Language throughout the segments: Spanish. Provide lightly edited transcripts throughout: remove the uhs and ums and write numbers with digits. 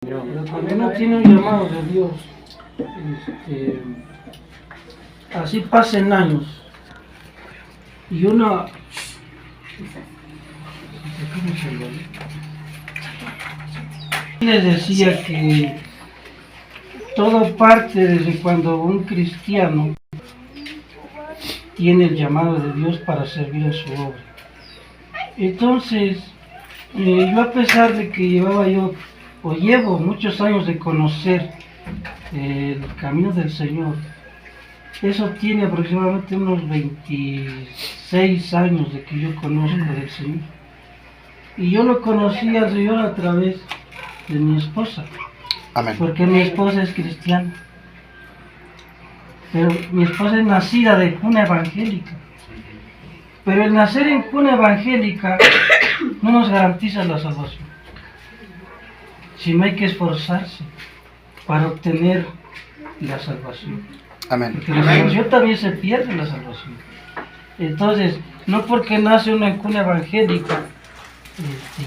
Pero cuando uno tiene un llamado de Dios, así pasen años, y uno... Les decía que todo parte desde cuando un cristiano tiene el llamado de Dios para servir en su obra. Entonces, yo a pesar de que llevo muchos años de conocer el camino del Señor, eso tiene aproximadamente unos 26 años de que yo conozco del Señor. Y yo lo conocí al Señor a través de mi esposa. Amén. Porque mi esposa es cristiana. Pero mi esposa es nacida de cuna evangélica. Pero el nacer en cuna evangélica no nos garantiza la salvación. Sino hay que esforzarse para obtener la salvación. Amén. Porque la salvación también se pierde la salvación. Entonces, no porque nace uno en cuna evangélica,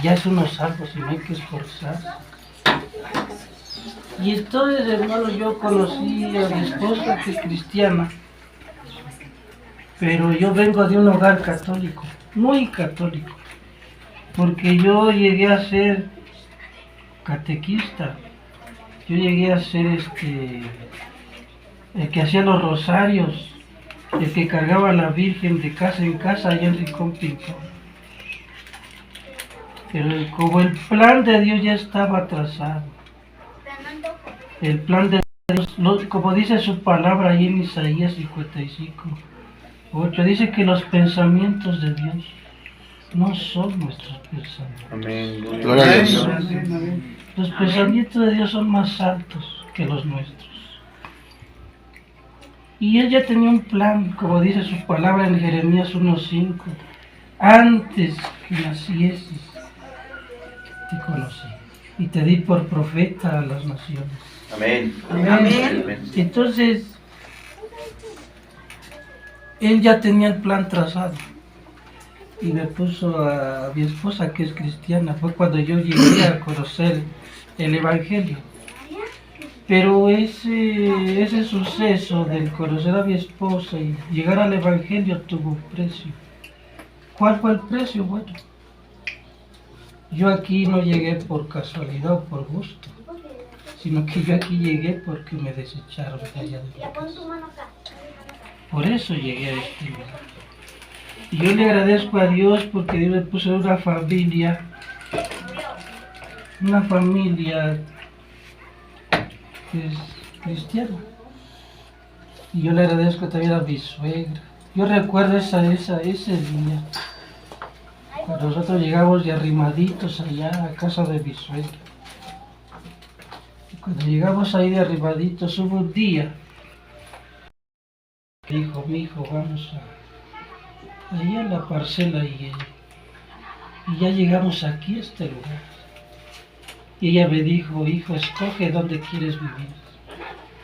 ya es uno salvo, sino hay que esforzarse. Y entonces, hermano, yo conocí a mi esposa que es cristiana, pero yo vengo de un hogar católico, muy católico, porque yo llegué a ser catequista, yo llegué a ser el que hacía los rosarios, el que cargaba a la Virgen de casa en casa allá en Rincón Pinto. Pero como el plan de Dios ya estaba trazado, el plan de Dios, como dice su palabra ahí en Isaías 55:8, dice que los pensamientos de Dios no son nuestros pensamientos. Amén. Gloria a Dios. Los pensamientos de Dios son más altos que los nuestros. Y Él ya tenía un plan, como dice su palabra en Jeremías 1:5. Antes que nacieses, te conocí y te di por profeta a las naciones. Amén. Amén. Entonces, Él ya tenía el plan trazado. Y me puso a mi esposa, que es cristiana. Fue cuando yo llegué a conocer el Evangelio. Pero ese suceso del conocer a mi esposa y llegar al Evangelio tuvo un precio. ¿Cuál fue el precio? Bueno, yo aquí no llegué por casualidad o por gusto, sino que yo aquí llegué porque me desecharon de allá de mi casa. Por eso llegué a este lugar. Y yo le agradezco a Dios porque Dios me puso una familia que es cristiana. Y yo le agradezco también a mi suegra. Yo recuerdo ese día, cuando nosotros llegamos de arrimaditos allá a casa de mi suegra. Y cuando llegamos ahí de arrimaditos, hubo un día que dijo: mi hijo, vamos ahí a la parcela, y ya llegamos aquí a este lugar. Y ella me dijo: hijo, escoge dónde quieres vivir.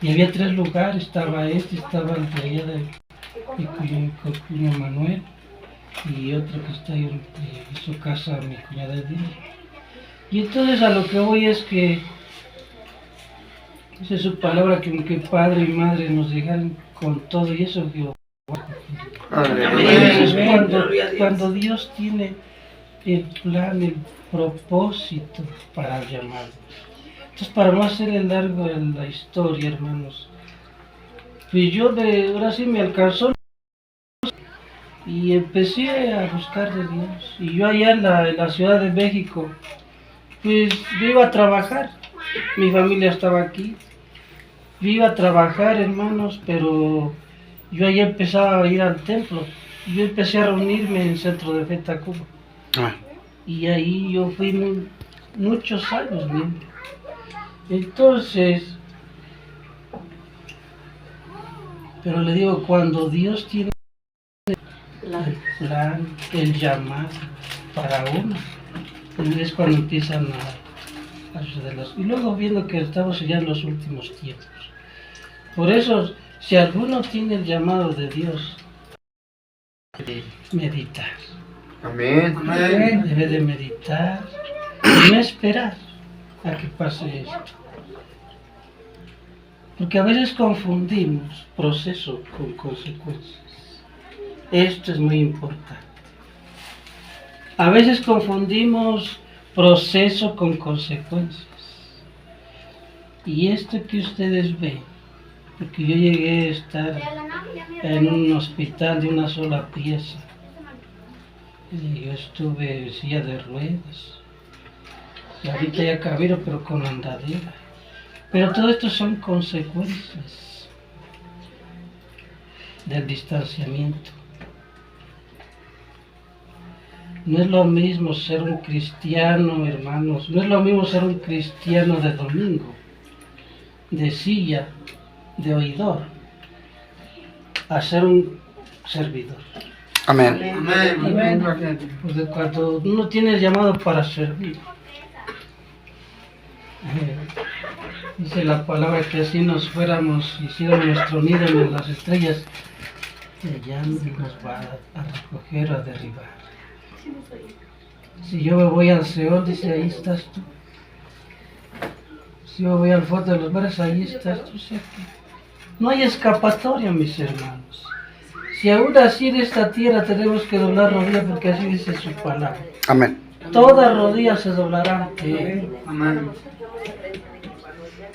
Y había 3 lugares, estaba el de allá de mi cuñado Manuel, y otro que está ahí en su casa, mi cuñada Edith. Y entonces a lo que voy es que esa es su palabra, que aunque padre y madre nos dejaron con todo, y eso vio. Cuando Dios tiene el plan, el propósito para el llamado. Entonces, para no hacer el largo de la historia, hermanos, pues yo ahora sí me alcanzó y empecé a buscar de Dios. Y yo allá en la Ciudad de México, pues yo iba a trabajar, mi familia estaba aquí, yo iba a trabajar, hermanos, pero yo allá empezaba a ir al templo. Yo empecé a reunirme en el Centro de Fe Tacuba. Y ahí yo fui muchos años mismo. Entonces, pero le digo, cuando Dios tiene el plan, el llamado para uno, es cuando empiezan a suceder las cosas. Y luego viendo que estamos ya en los últimos tiempos. Por eso, si alguno tiene el llamado de Dios, debe meditar. Amén. Debe de meditar y no esperar. a que pase esto. Porque a veces confundimos proceso con consecuencias. Esto es muy importante. A veces confundimos proceso con consecuencias. Y esto que ustedes ven, porque yo llegué a estar en un hospital de una sola pieza. Y yo estuve en silla de ruedas. Y ahorita ya camino, pero con andadera. Pero todo esto son consecuencias del distanciamiento. No es lo mismo ser un cristiano, hermanos, no es lo mismo ser un cristiano de domingo, de silla, de oidor, a ser un servidor. Amén. Porque cuando uno tiene el llamado para servir, dice la palabra que así nos fuéramos, hiciéramos nuestro nido en las estrellas, ya nos va a recoger o a derribar. Si yo me voy al Seol, dice, ahí estás tú. Si yo voy al fondo de los mares, ahí estás tú, ¿cierto? No hay escapatoria, mis hermanos. Si aún así en esta tierra tenemos que doblar rodillas, porque así dice su palabra. Amén. Todas rodillas se doblarán ante Él. Amén.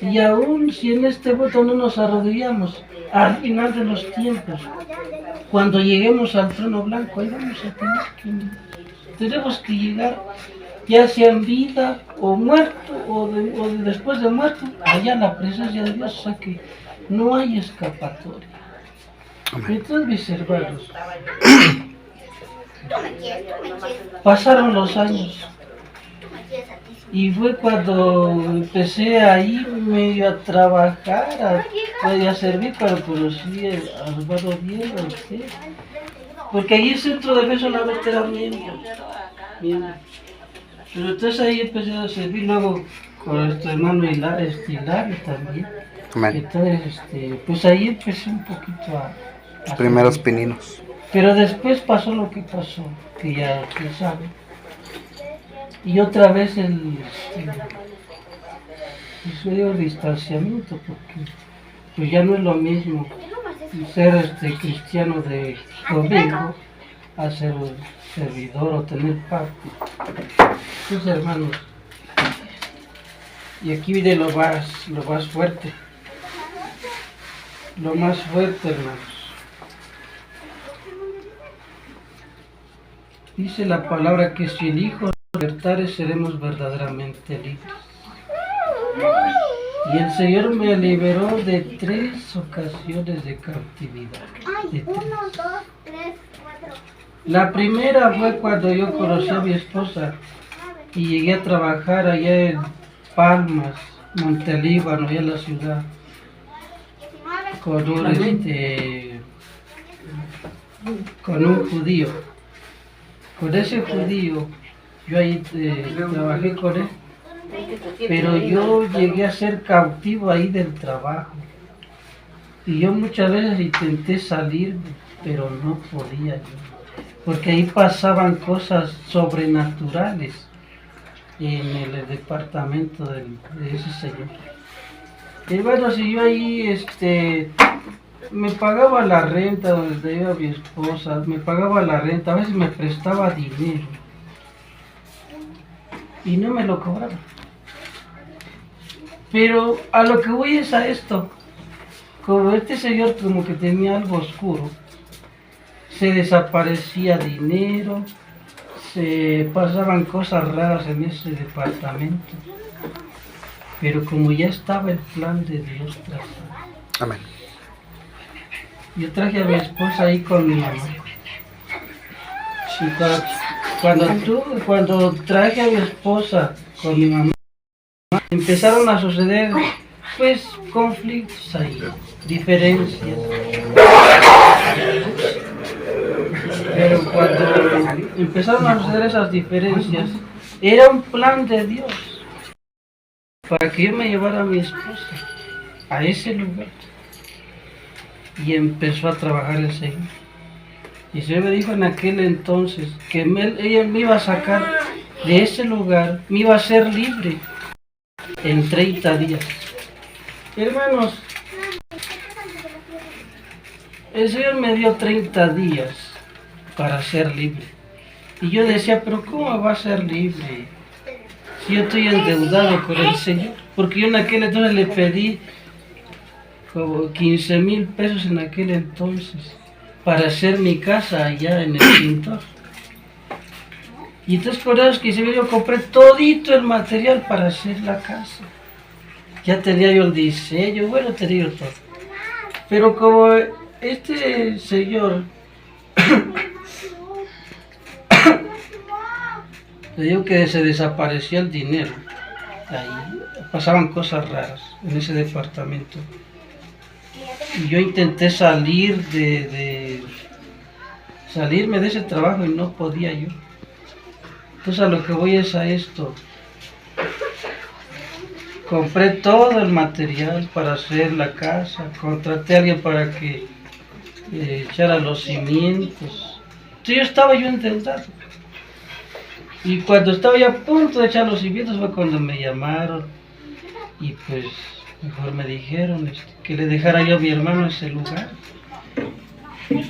Y aún si en este voto no nos arrodillamos, al final de los tiempos, cuando lleguemos al trono blanco, ahí vamos a tenemos que llegar, ya sea en vida o muerto, o después de muerto, allá en la presencia de Dios, o sea que no hay escapatoria. Entonces, mis hermanos, pasaron los años. Y fue cuando empecé a ir medio a trabajar, a servir para conocer a los hermanos Diego, a usted. Porque ahí el centro de fe solamente era miembro. Pero entonces ahí empecé a servir luego con nuestro hermano Hilario también. Amén. Entonces, pues ahí empecé un poquito a Primeros servir. pininos. Pero después pasó lo que pasó, que ya saben. Y otra vez el distanciamiento, porque pues ya no es lo mismo ser cristiano de domingo a ser un servidor o tener parte. Sus hermanos, y aquí viene lo más fuerte, hermanos. Dice la palabra que si el Hijo nos libertare, seremos verdaderamente libres. Y el Señor me liberó de 3 ocasiones de cautividad. De 3. La primera fue cuando yo conocí a mi esposa y llegué a trabajar allá en Palmas, Montelíbano, allá en la ciudad, con un judío. Con ese judío, yo ahí trabajé con él, pero yo llegué a ser cautivo ahí del trabajo. Y yo muchas veces intenté salir, pero no podía yo, porque ahí pasaban cosas sobrenaturales en el departamento de ese señor. Y bueno, si yo ahí me pagaba la renta donde iba mi esposa, me pagaba la renta, a veces me prestaba dinero y no me lo cobraba. Pero a lo que voy es a esto, como este señor como que tenía algo oscuro, se desaparecía dinero, se pasaban cosas raras en ese departamento, pero como ya estaba el plan de Dios trazado. Amén. Yo traje a mi esposa ahí con mi mamá. Y cuando traje a mi esposa con mi mamá, empezaron a suceder, pues, conflictos ahí, diferencias. Pero cuando empezaron a suceder esas diferencias, era un plan de Dios para que yo me llevara a mi esposa a ese lugar. Y empezó a trabajar el Señor. Y el Señor me dijo en aquel entonces que ella me iba a sacar de ese lugar, me iba a hacer libre. en 30 días. Hermanos, el Señor me dio 30 días para ser libre. Y yo decía, pero ¿cómo va a ser libre si yo estoy endeudado con el Señor? Porque yo en aquel entonces le pedí como 15,000 pesos en aquel entonces para hacer mi casa allá en el pintor. Y entonces por eso que yo compré todito el material para hacer la casa. Ya tenía yo el diseño, bueno, tenía yo todo. Pero como este señor le digo que se desaparecía el dinero, ahí pasaban cosas raras en ese departamento. Y yo intenté salirme de ese trabajo y no podía yo. Entonces a lo que voy es a esto. Compré todo el material para hacer la casa, contraté a alguien para que echara los cimientos. Entonces yo estaba endeudado. Y cuando estaba ya a punto de echar los cimientos fue cuando me llamaron y pues mejor me dijeron que le dejara yo a mi hermano ese lugar. Que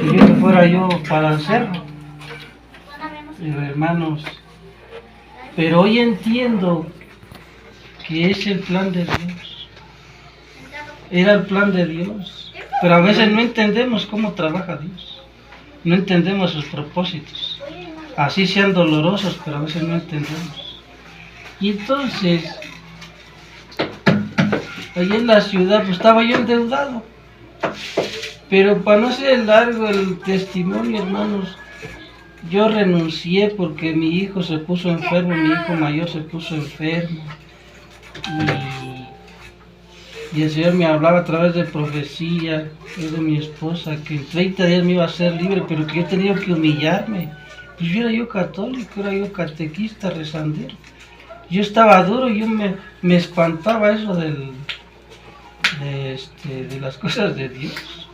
yo me fuera yo para el cerro. Pero hermanos, pero hoy entiendo que es el plan de Dios. Era el plan de Dios. Pero a veces no entendemos cómo trabaja Dios. No entendemos sus propósitos. Así sean dolorosos, pero a veces no entendemos. Y entonces, ahí en la ciudad, pues estaba yo endeudado. Pero para no ser largo el testimonio, hermanos, yo renuncié porque mi hijo se puso enfermo, mi hijo mayor se puso enfermo. Y el Señor me hablaba a través de profecía, de mi esposa, que en 30 días me iba a ser libre, pero que yo tenía que humillarme. Pues yo era yo católico, era yo catequista, rezandero. Yo estaba duro y yo me espantaba eso de las cosas de Dios.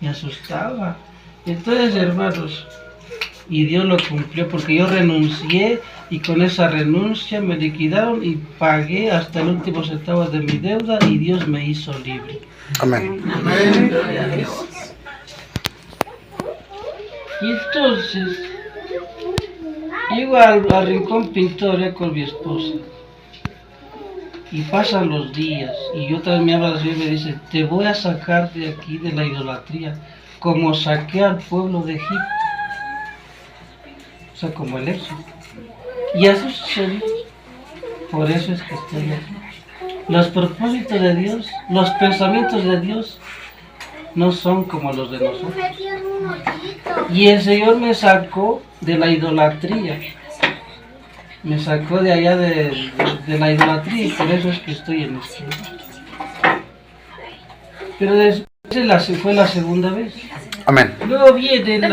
Me asustaba. Entonces, hermanos, y Dios lo cumplió porque yo renuncié y con esa renuncia me liquidaron y pagué hasta el último centavo de mi deuda y Dios me hizo libre. Amén. Amén. Y entonces, llego al Rincón Pintor con mi esposa y pasan los días y otra vez me habla el Señor y me dice, te voy a sacar de aquí de la idolatría como saqué al pueblo de Egipto. O sea, como el éxito. Y así sucedió. Por eso es que estoy aquí. Los propósitos de Dios, los pensamientos de Dios no son como los de nosotros. Y el Señor me sacó de la idolatría. Me sacó de allá de la idolatría y por eso es que estoy en este lugar. Pero después fue la segunda vez. Amén. Luego viene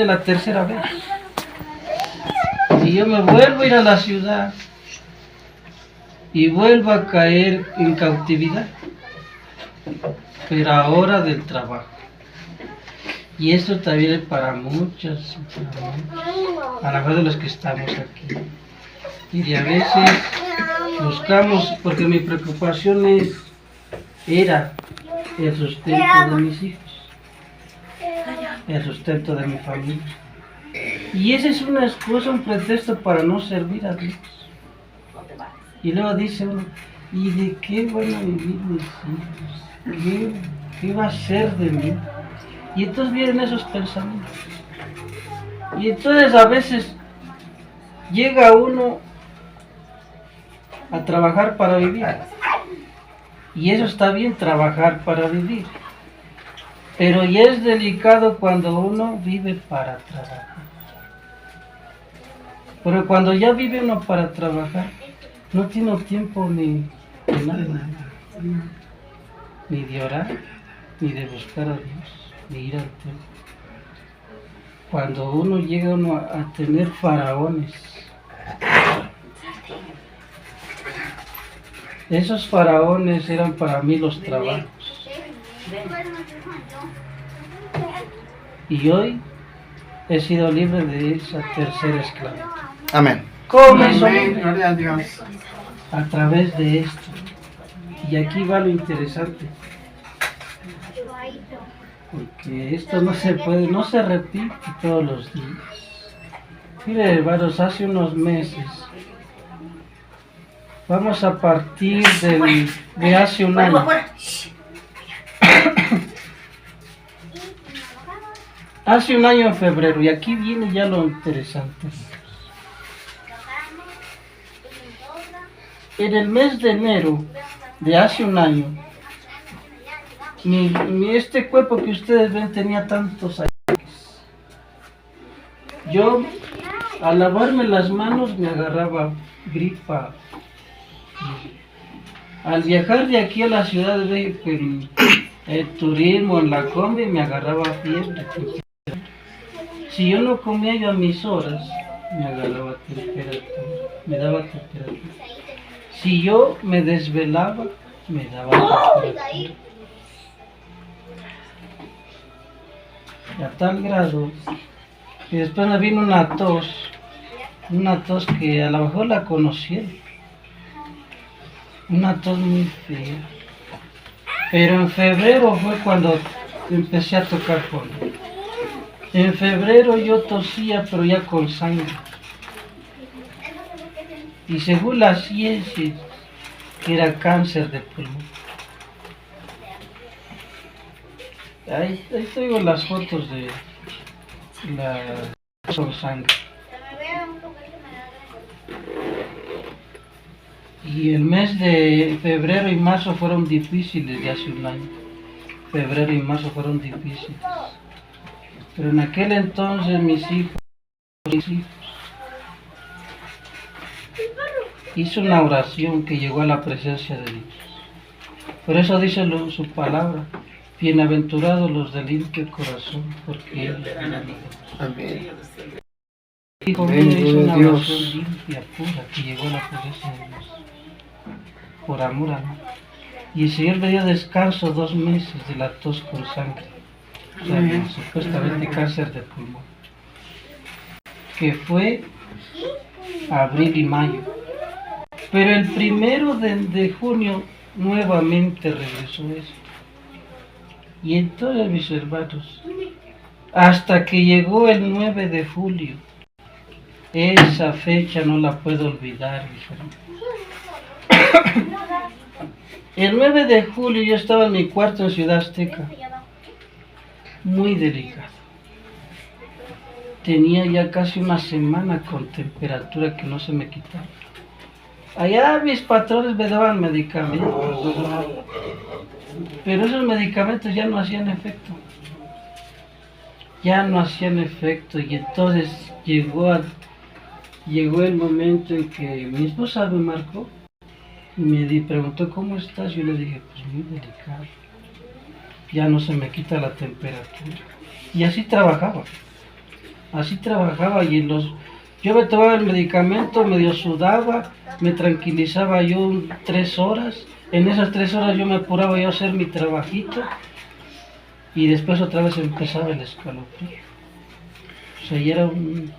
la tercera vez. Y yo me vuelvo a ir a la ciudad y vuelvo a caer en cautividad, pero ahora del trabajo. Y esto también es para muchos, a la vez de los que estamos aquí. Y a veces buscamos, porque mi preocupación era el sustento de mis hijos, el sustento de mi familia. Y esa es una excusa, un pretexto para no servir a Dios. Y luego dice uno, ¿y de qué van a vivir mis hijos? ¿Qué va a ser de mí? Y entonces vienen esos pensamientos. Y entonces a veces llega uno a trabajar para vivir. Y eso está bien, trabajar para vivir. Pero ya es delicado cuando uno vive para trabajar. Pero cuando ya vive uno para trabajar, no tiene tiempo ni de nada, ni de orar, ni de buscar a Dios, ni ir al templo. Cuando uno llega a tener faraones, esos faraones eran para mí los trabajos. Y hoy he sido libre de esa tercera esclavitud. Amén. ¿Cómo hizo Amén. libre? Gloria a Dios. a través de esto. Y aquí va lo interesante. Porque esto no se puede, no se repite todos los días. Mire, hermanos, hace unos meses, vamos a partir de hace un año. Hace un año en febrero, y aquí viene ya lo interesante. En el mes de enero de hace un año, este cuerpo que ustedes ven tenía tantos achaques. Yo, al lavarme las manos, me agarraba gripa. Al viajar de aquí a la Ciudad de México, en el turismo, en la combi, me agarraba fiebre. Si yo no comía yo a mis horas, me agarraba temperatura, me daba temperatura. Si yo me desvelaba, me daba temperatura. A tal grado que después me vino una tos que a lo mejor la conocieron, una tos muy fea. Pero en febrero fue cuando empecé a tocar fondo. En febrero yo tosía, pero ya con sangre. Y según la ciencia, que era cáncer de pulmón. Ahí traigo las fotos de la con sangre. Y el mes de febrero y marzo fueron difíciles de hace un año. Febrero y marzo fueron difíciles. Pero en aquel entonces mis hijos hizo una oración que llegó a la presencia de Dios. Por eso dice su palabra: bienaventurados los de limpio corazón, porque ellos verán a Dios. Amén. Hijo mío, hizo una oración limpia, pura, que llegó a la presencia de Dios. Por amor a mí. Y el Señor me dio descanso 2 meses de la tos con sangre. O sea, supuestamente cáncer de pulmón. Que fue abril y mayo. Pero el 1 de junio nuevamente regresó eso. Y entonces, mis hermanos, hasta que llegó el 9 de julio, esa fecha no la puedo olvidar, mis hermanos. El 9 de julio yo estaba en mi cuarto en Ciudad Azteca, muy delicado. Tenía ya casi una semana con temperatura que no se me quitaba. Allá mis patrones me daban medicamentos, pero esos medicamentos ya no hacían efecto. Ya no hacían efecto, y entonces llegó el momento en que mi esposa me marcó y me preguntó: ¿cómo estás? Yo le dije: pues muy delicado, ya no se me quita la temperatura. Y así trabajaba, y yo me tomaba el medicamento, medio sudaba, me tranquilizaba yo 3 horas, en esas 3 horas yo me apuraba yo a hacer mi trabajito, y después otra vez empezaba el escalofrío. O sea, ya era muy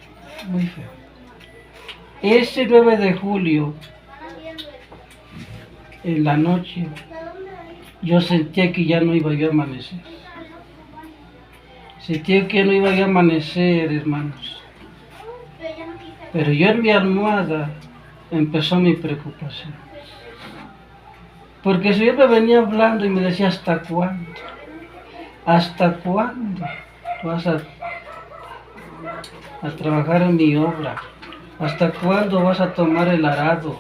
feo. Ese 9 de julio, en la noche, yo sentía que ya no iba yo a amanecer. Sentía que no iba yo a amanecer, hermanos. Pero yo en mi almohada empezó mi preocupación. Porque el Señor me venía hablando y me decía: ¿hasta cuándo? ¿Hasta cuándo vas a trabajar en mi obra? ¿Hasta cuándo vas a tomar el arado?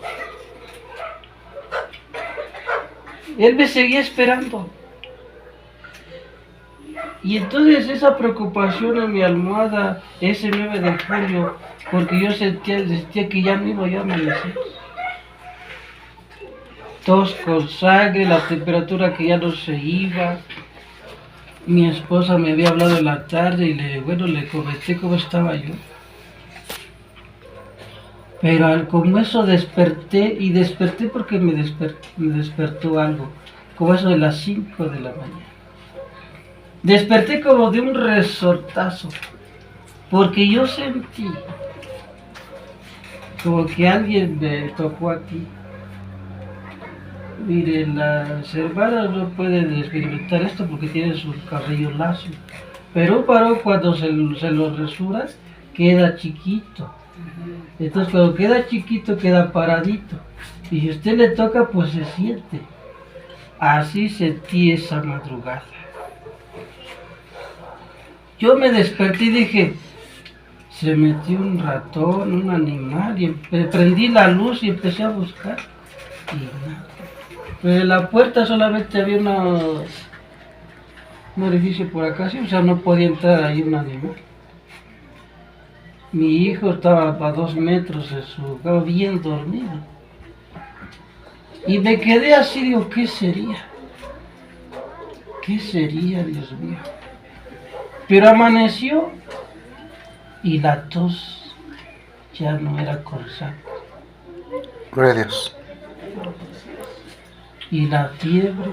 Él me seguía esperando. Y entonces esa preocupación en mi almohada, ese 9 de julio, porque yo sentía que ya no iba yo a amanecer. Tos con sangre, la temperatura que ya no se iba. Mi esposa me había hablado en la tarde y le comenté cómo estaba yo. Pero como eso desperté porque me despertó algo, como eso de las 5 de la mañana. Desperté como de un resortazo, porque yo sentí como que alguien me tocó aquí. Mire, las hermanas no pueden experimentar esto porque tienen su cabello lacio. Pero un varón cuando se lo rasura, queda chiquito. Entonces cuando queda chiquito, queda paradito. Y si usted le toca, pues se siente. Así sentí esa madrugada. Yo me desperté y dije, se metió un ratón, un animal, y prendí la luz y empecé a buscar. Y nada. Pero en la puerta solamente había un orificio por acá, sí, o sea, no podía entrar ahí un animal. Mi hijo estaba a 2 metros en su cama, bien dormido. Y me quedé así, digo, ¿qué sería? ¿Qué sería, Dios mío? Pero amaneció y la tos ya no era con sangre. Gloria a Dios. Y la fiebre,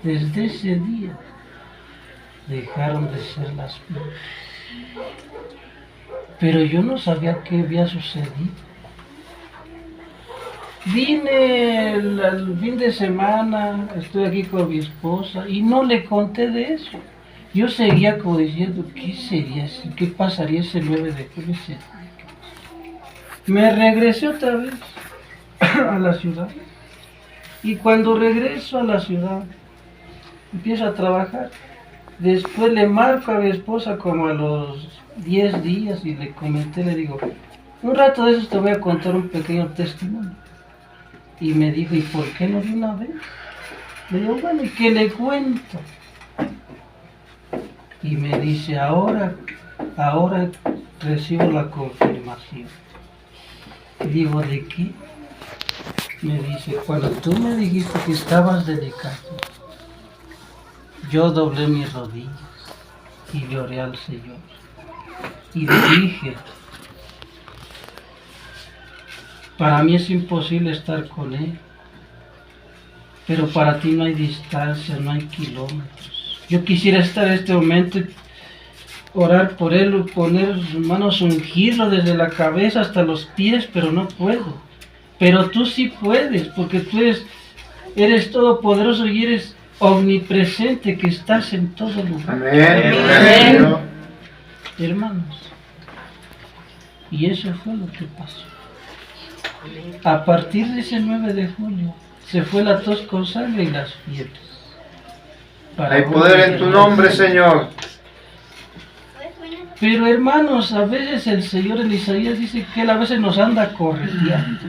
desde ese día, dejaron de ser las fiebres. Pero yo no sabía qué había sucedido. Vine el fin de semana, estoy aquí con mi esposa y no le conté de eso. Yo seguía como diciendo, ¿qué sería eso? ¿Qué pasaría ese 9 de julio? Me regresé otra vez a la ciudad. Y cuando regreso a la ciudad, empiezo a trabajar. Después le marco a mi esposa como a los 10 días y le comenté, le digo, un rato de eso te voy a contar un pequeño testimonio. Y me dijo, ¿y por qué no de una vez? Le digo, bueno, ¿y qué le cuento? Y me dice, ahora recibo la confirmación. Y digo, ¿de qué? Me dice, cuando tú me dijiste que estabas delicado, yo doblé mis rodillas y le oré al Señor. Y le dije, para mí es imposible estar con Él, pero para ti no hay distancia, no hay kilómetros. Yo quisiera estar en este momento y orar por Él, poner sus manos, ungirlo desde la cabeza hasta los pies, pero no puedo. Pero tú sí puedes, porque tú eres todopoderoso y eres omnipresente, que estás en todo lugar. Amén. Amén. Hermanos, y eso fue lo que pasó. A partir de ese 9 de julio, se fue la tos con sangre y las fiebres. Hay poder en tu nombre, Señor. Pero hermanos, a veces el Señor en Isaías dice que Él a veces nos anda correteando.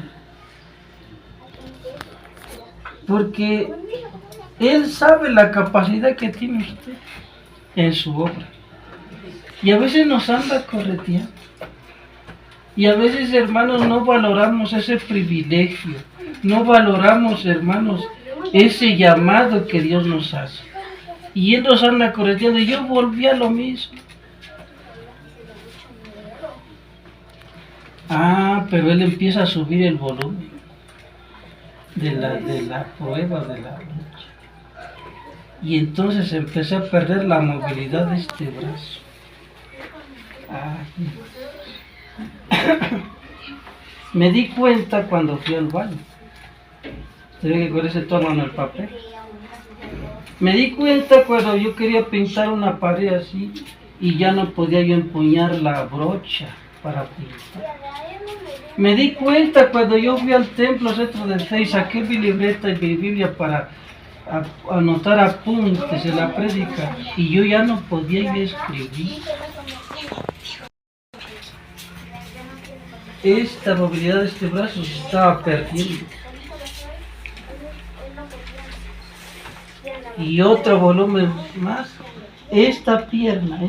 Porque Él sabe la capacidad que tiene usted en su obra. Y a veces nos anda correteando. Y a veces, hermanos, no valoramos ese privilegio. No valoramos, hermanos, ese llamado que Dios nos hace. Y Él nos anda correteando. Y yo volví a lo mismo. Pero Él empieza a subir el volumen de la prueba, de la lucha. Y entonces empecé a perder la movilidad de este brazo. Me di cuenta cuando fui al baño. Se ve que con ese tono en el papel. Me di cuenta cuando yo quería pintar una pared así y ya no podía yo empuñar la brocha para pintar. Me di cuenta cuando yo fui al templo centro del Fe y saqué mi libreta y mi Biblia para anotar apuntes en la prédica y yo ya no podía ir a escribir. Esta movilidad de este brazo se estaba perdiendo. Y otro volumen más, esta pierna,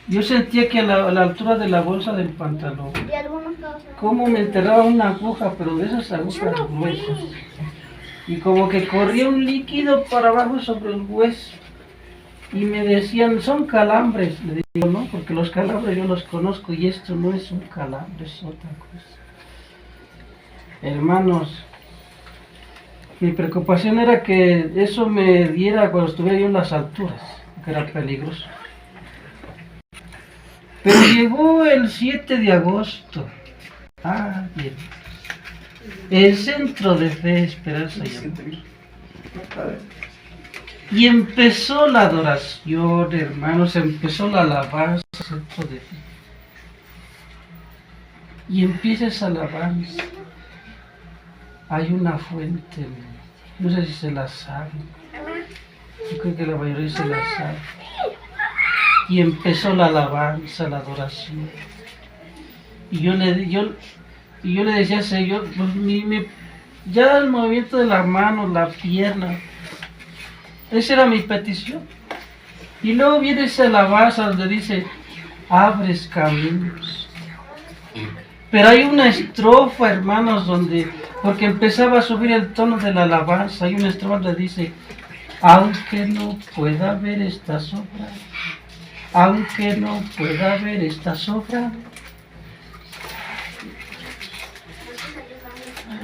yo sentía que a la altura de la bolsa del pantalón, como me enterraba una aguja, pero de esas agujas gruesas, y como que corría un líquido para abajo sobre el hueso, y me decían, son calambres. Le digo, no, porque los calambres yo los conozco, y esto no es un calambre, es otra cosa. Hermanos, mi preocupación era que eso me diera cuando estuviera yo en las alturas, que era peligroso. Pero llegó el 7 de agosto. Bien. el centro de fe, esperanza y amor. Y empezó la adoración, hermanos, empezó la alabanza, centro de fe. Y empieza esa alabanza. Hay una fuente, no sé si se la saben. Yo creo que la mayoría se la sabe. Y empezó la alabanza, la adoración. Y yo le decía al Señor, pues ya el movimiento de la mano, la pierna, esa era mi petición. Y luego viene esa alabanza donde dice, abres caminos. Pero hay una estrofa, hermanos, porque empezaba a subir el tono de la alabanza, hay una estrofa donde dice, aunque no pueda ver estas obras, aunque no pueda ver estas obras,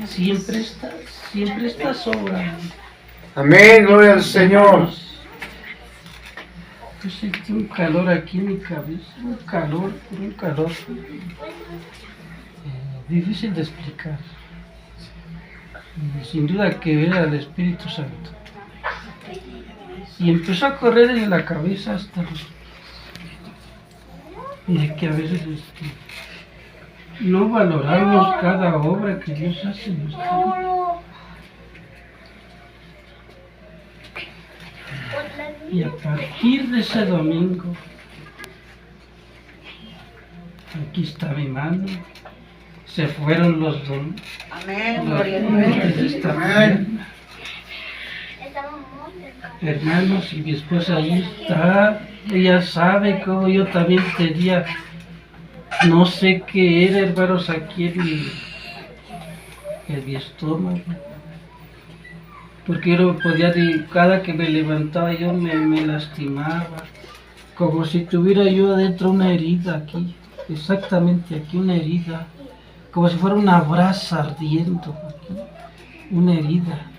siempre estás obrando. Amén, gloria al Señor. Yo sentí un calor aquí en mi cabeza, un calor difícil de explicar. Sin duda que era el Espíritu Santo. Y empezó a correr en la cabeza hasta de que a veces no valoramos cada obra que Dios hace en nuestra vida. Y a partir de ese domingo, aquí está mi mano, se fueron los dolores. Amén, gloria a Dios. Hermanos, y mi esposa ahí está, ella sabe cómo yo también tenía, no sé qué era, hermanos, aquí en mi estómago. Porque yo no podía, cada que me levantaba yo me lastimaba, como si tuviera yo adentro una herida aquí, exactamente aquí una herida, como si fuera una brasa ardiendo aquí, una herida.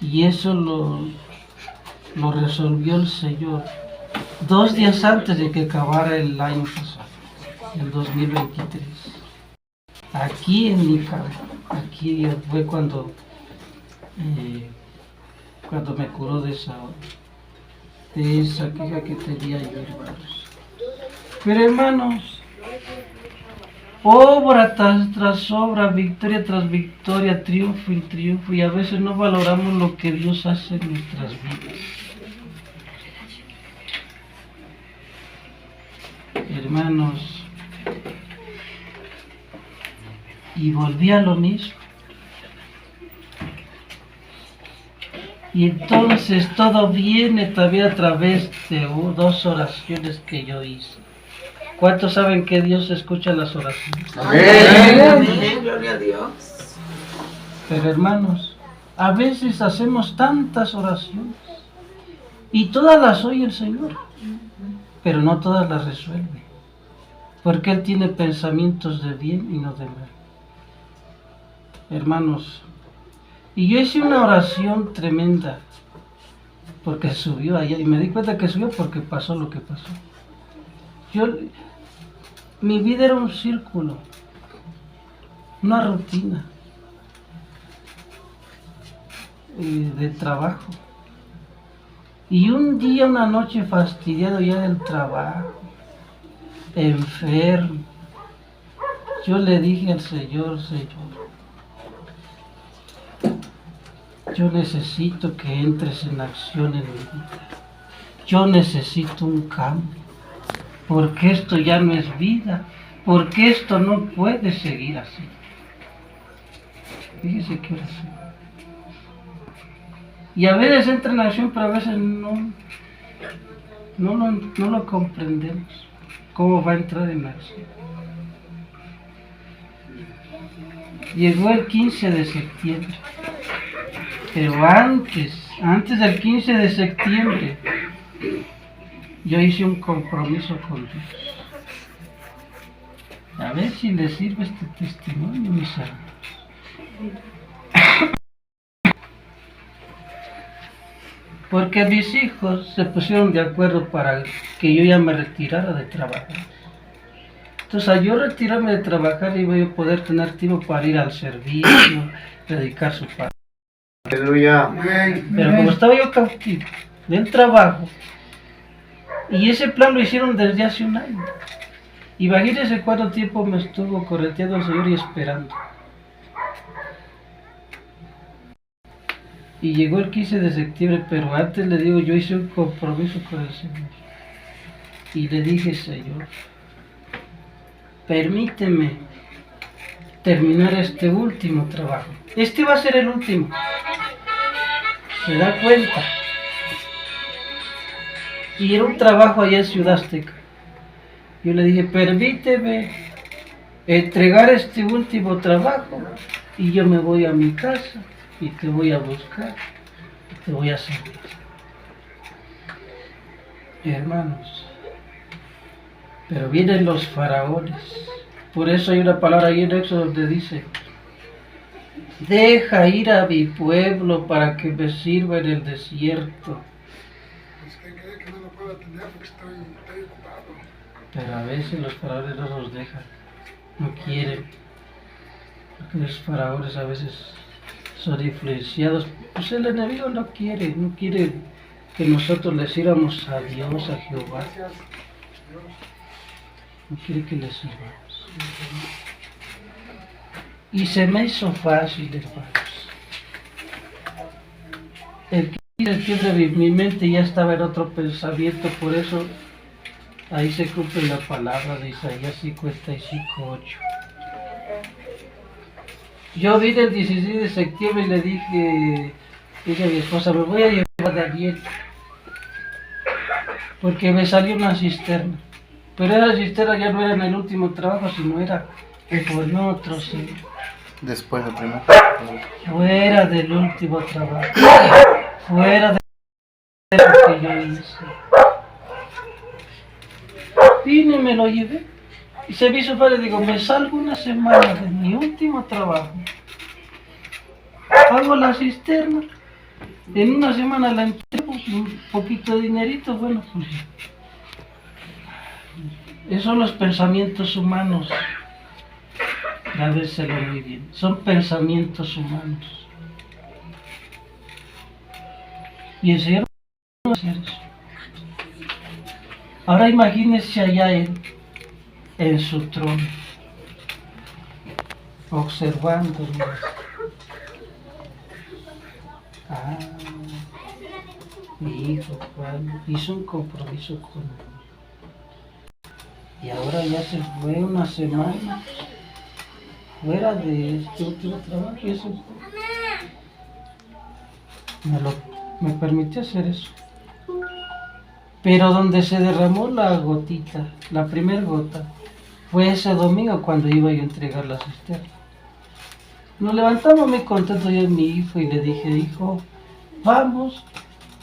Y eso lo resolvió el Señor 2 días antes de que acabara el año pasado, el 2023. Aquí en mi cabeza, aquí fue cuando me curó de esa queja que tenía yo, hermanos. Pero hermanos, obra tras obra, victoria tras victoria, triunfo y triunfo, y a veces no valoramos lo que Dios hace en nuestras vidas. Hermanos, y volví a lo mismo. Y entonces todo viene también a través de 2 oraciones que yo hice. ¿Cuántos saben que Dios escucha las oraciones? Amén, gloria a Dios. Pero hermanos, a veces hacemos tantas oraciones y todas las oye el Señor, pero no todas las resuelve, porque Él tiene pensamientos de bien y no de mal. Hermanos, y yo hice una oración tremenda, porque subió allá, y me di cuenta que subió porque pasó lo que pasó. Mi vida era un círculo, una rutina de trabajo. Y un día, una noche fastidiado ya del trabajo, enfermo, yo le dije al Señor, yo necesito que entres en acción en mi vida. Yo necesito un cambio, porque esto ya no es vida, porque esto no puede seguir así. Fíjese qué oración. Y a veces entra en acción, pero a veces no lo comprendemos, cómo va a entrar en acción. Llegó el 15 de septiembre, pero antes del 15 de septiembre, yo hice un compromiso con Dios. A ver si les sirve este testimonio, mis hermanos. Porque mis hijos se pusieron de acuerdo para que yo ya me retirara de trabajar. Entonces, al yo retirarme de trabajar, iba yo a poder tener tiempo para ir al servicio, dedicar su parte. Aleluya. Pero como estaba yo cautivo del trabajo, y ese plan lo hicieron desde hace un año. Imagínense cuánto tiempo me estuvo correteando el Señor y esperando. Y llegó el 15 de septiembre, pero antes le digo, yo hice un compromiso con el Señor. Y le dije, Señor, permíteme terminar este último trabajo. Este va a ser el último. ¿Se da cuenta? Y era un trabajo allá en Ciudad Azteca. Yo le dije, permíteme entregar este último trabajo y yo me voy a mi casa y te voy a buscar y te voy a servir. Hermanos, pero vienen los faraones. Por eso hay una palabra ahí en Éxodo donde dice, deja ir a mi pueblo para que me sirva en el desierto. Usted cree que no lo puedo atender porque estoy ocupado. Pero a veces los faraones no nos dejan, no quieren, porque los faraones a veces son influenciados. Pues el enemigo no quiere que nosotros le sirvamos a Dios, a Jehová. No quiere que le sirvamos. Y se me hizo fácil, hermanos. El 15 de septiembre mi mente ya estaba en otro pensamiento, por eso ahí se cumple la palabra de Isaías 55:8. Yo vine el 16 de septiembre y le dije a mi esposa, me voy a llevar a Daniel, porque me salió una cisterna. Pero esa cisterna ya no era en el último trabajo, sino era con otro, sí. Después del primero. Fuera del último trabajo. Fuera de lo que yo hice. Vine y me lo llevé. Y se me hizo padre, digo, me salgo una semana de mi último trabajo. Hago la cisterna. En una semana la entrego, un poquito de dinerito, bueno, pues. Esos son los pensamientos humanos. Grábenselo muy bien. Son pensamientos humanos. Y el Señor no va a hacer eso. Ahora imagínense allá en su trono, observándonos. Ah, mi hijo Juan hizo un compromiso conmigo. Y ahora ya se fue una semana fuera de este último trabajo y eso me permitió hacer eso. Pero donde se derramó la gotita, la primera gota, fue ese domingo cuando iba yo a entregar la cisterna. Nos levantamos muy contentos yo y mi hijo y le dije, hijo, vamos,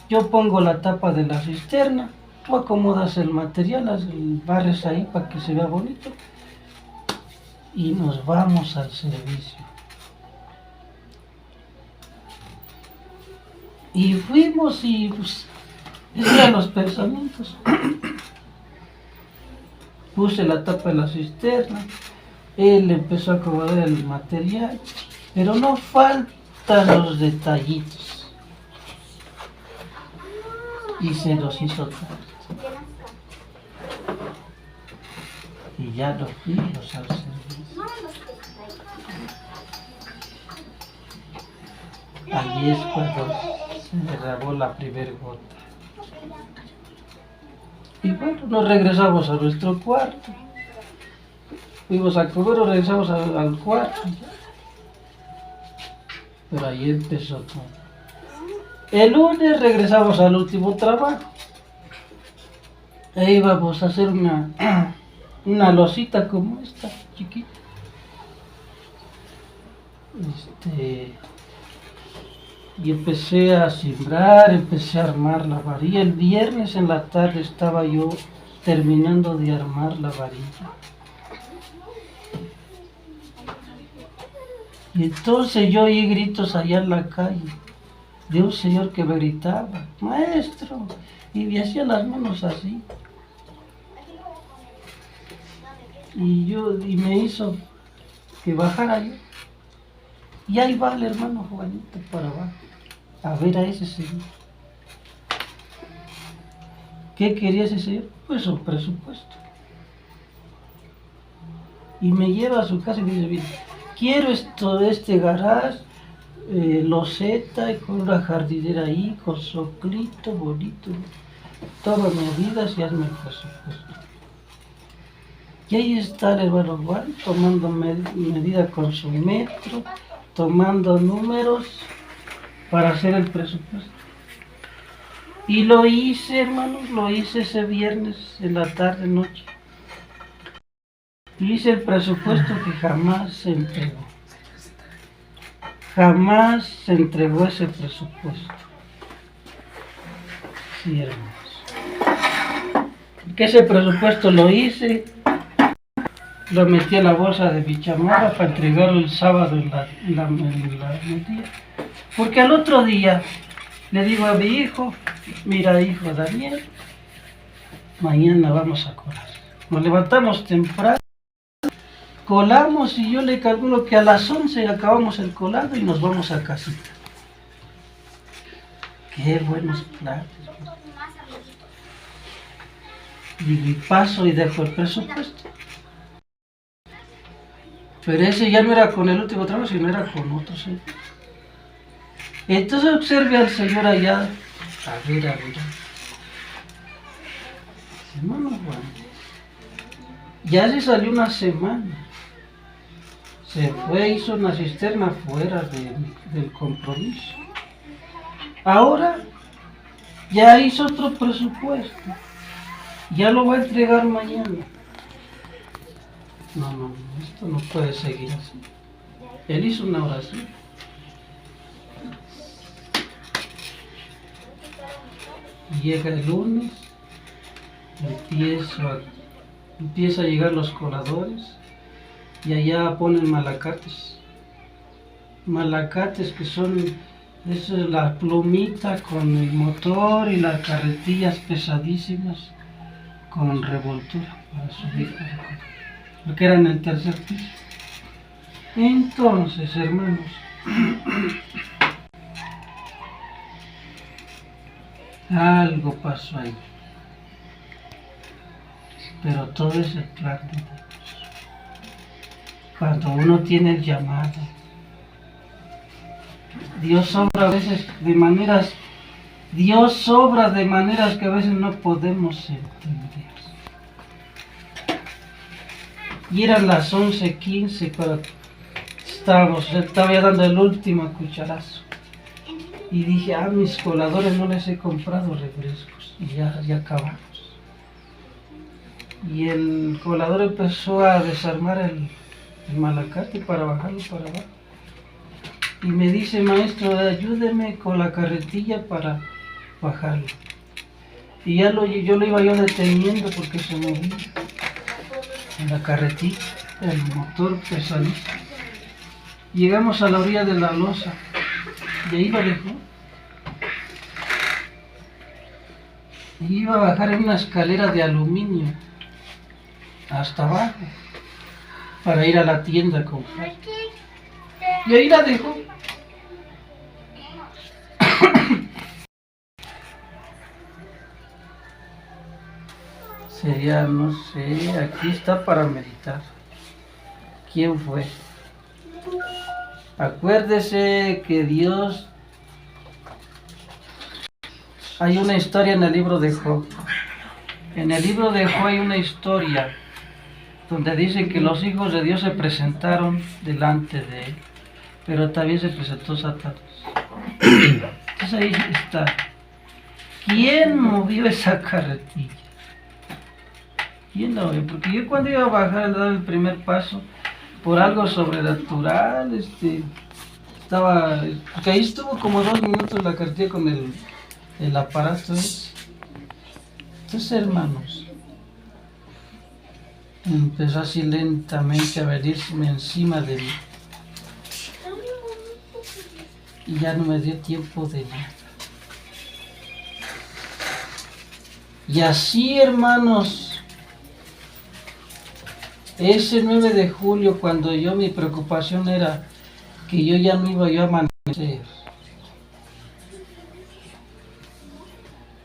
yo pongo la tapa de la cisterna, tú acomodas el material, barres ahí para que se vea bonito y nos vamos al servicio. Y fuimos y pues, esos eran los pensamientos. Puse la tapa de la cisterna, él empezó a acomodar el material, pero no faltan los detallitos. Y se nos hizo tarde. Y ya nos fuimos al servicio. Allí es cuando se derramó la primera gota. Y bueno, nos regresamos a nuestro cuarto. Fuimos a comer, nos regresamos al cuarto. Pero ahí empezó todo. El lunes regresamos al último trabajo. E íbamos a hacer una losita como esta, chiquita. Y empecé a sembrar, empecé a armar la varilla. El viernes en la tarde estaba yo terminando de armar la varilla. Y entonces yo oí gritos allá en la calle de un señor que me gritaba, maestro, y me hacía las manos así. Y me hizo que bajara yo. Y ahí va el hermano Juanito para abajo, a ver a ese señor. ¿Qué quería ese señor? Pues un presupuesto. Y me lleva a su casa y me dice, mira, quiero este garage, loseta y con una jardinera ahí, con soclito bonito. Toma medidas y hazme el presupuesto. Y ahí está el hermano Juan tomando medida con su metro, tomando números para hacer el presupuesto. Y lo hice, hermanos, lo hice ese viernes en la tarde, noche. Hice el presupuesto que jamás se entregó. Jamás se entregó ese presupuesto. Sí, hermanos. Que ese presupuesto lo hice, lo metí en la bolsa de mi chamarra para entregarlo el sábado en el día. Porque al otro día le digo a mi hijo, mira hijo Daniel, mañana vamos a colar. Nos levantamos temprano, colamos y yo le calculo que a las 11 acabamos el colado y nos vamos a casita. Qué buenos platos. Y paso y dejo el presupuesto. Pero ese ya no era con el último trabajo, sino era con otro señor. Entonces observe al señor allá. A ver. Hermano Juan. Ya se salió una semana. Se fue, hizo una cisterna fuera del compromiso. Ahora ya hizo otro presupuesto. Ya lo va a entregar mañana. No, esto no puede seguir así. Él hizo una oración. Llega el lunes, empieza a llegar los coladores y allá ponen malacates. Malacates que son la plumita con el motor y las carretillas pesadísimas con revoltura para subir, porque eran en el tercer piso. Entonces, hermanos, algo pasó ahí, pero todo es el plan de Dios. Cuando uno tiene el llamado, Dios obra a veces de maneras, que a veces no podemos entender. Y eran las 11:15 cuando estaba ya dando el último cucharazo. Y dije, a mis coladores no les he comprado refrescos. Y ya acabamos. Y el colador empezó a desarmar el malacate para bajarlo para abajo. Y me dice, maestro, ayúdeme con la carretilla para bajarlo. Y yo lo iba deteniendo porque se movía en la carretilla, el motor pesadito. Llegamos a la orilla de la losa y ahí lo dejó. Y iba a bajar en una escalera de aluminio hasta abajo para ir a la tienda a comprar. Y ahí la dejó. Sería, no sé, aquí está para meditar. ¿Quién fue? Acuérdese que Dios... Hay una historia en el libro de Job. En el libro de Job hay una historia donde dicen que los hijos de Dios se presentaron delante de él, pero también se presentó Satanás. Entonces ahí está. ¿Quién movió esa carretilla? ¿Quién la movió? Porque yo cuando iba a bajar, al dar el primer paso, por algo sobrenatural, estaba... Porque ahí estuvo como 2 minutos la carretilla con el aparato. Entonces, hermanos, empezó así lentamente a venirse encima de mí. Y ya no me dio tiempo de nada. Y así, hermanos, ese 9 de julio, cuando mi preocupación era que yo ya no iba yo a amanecer.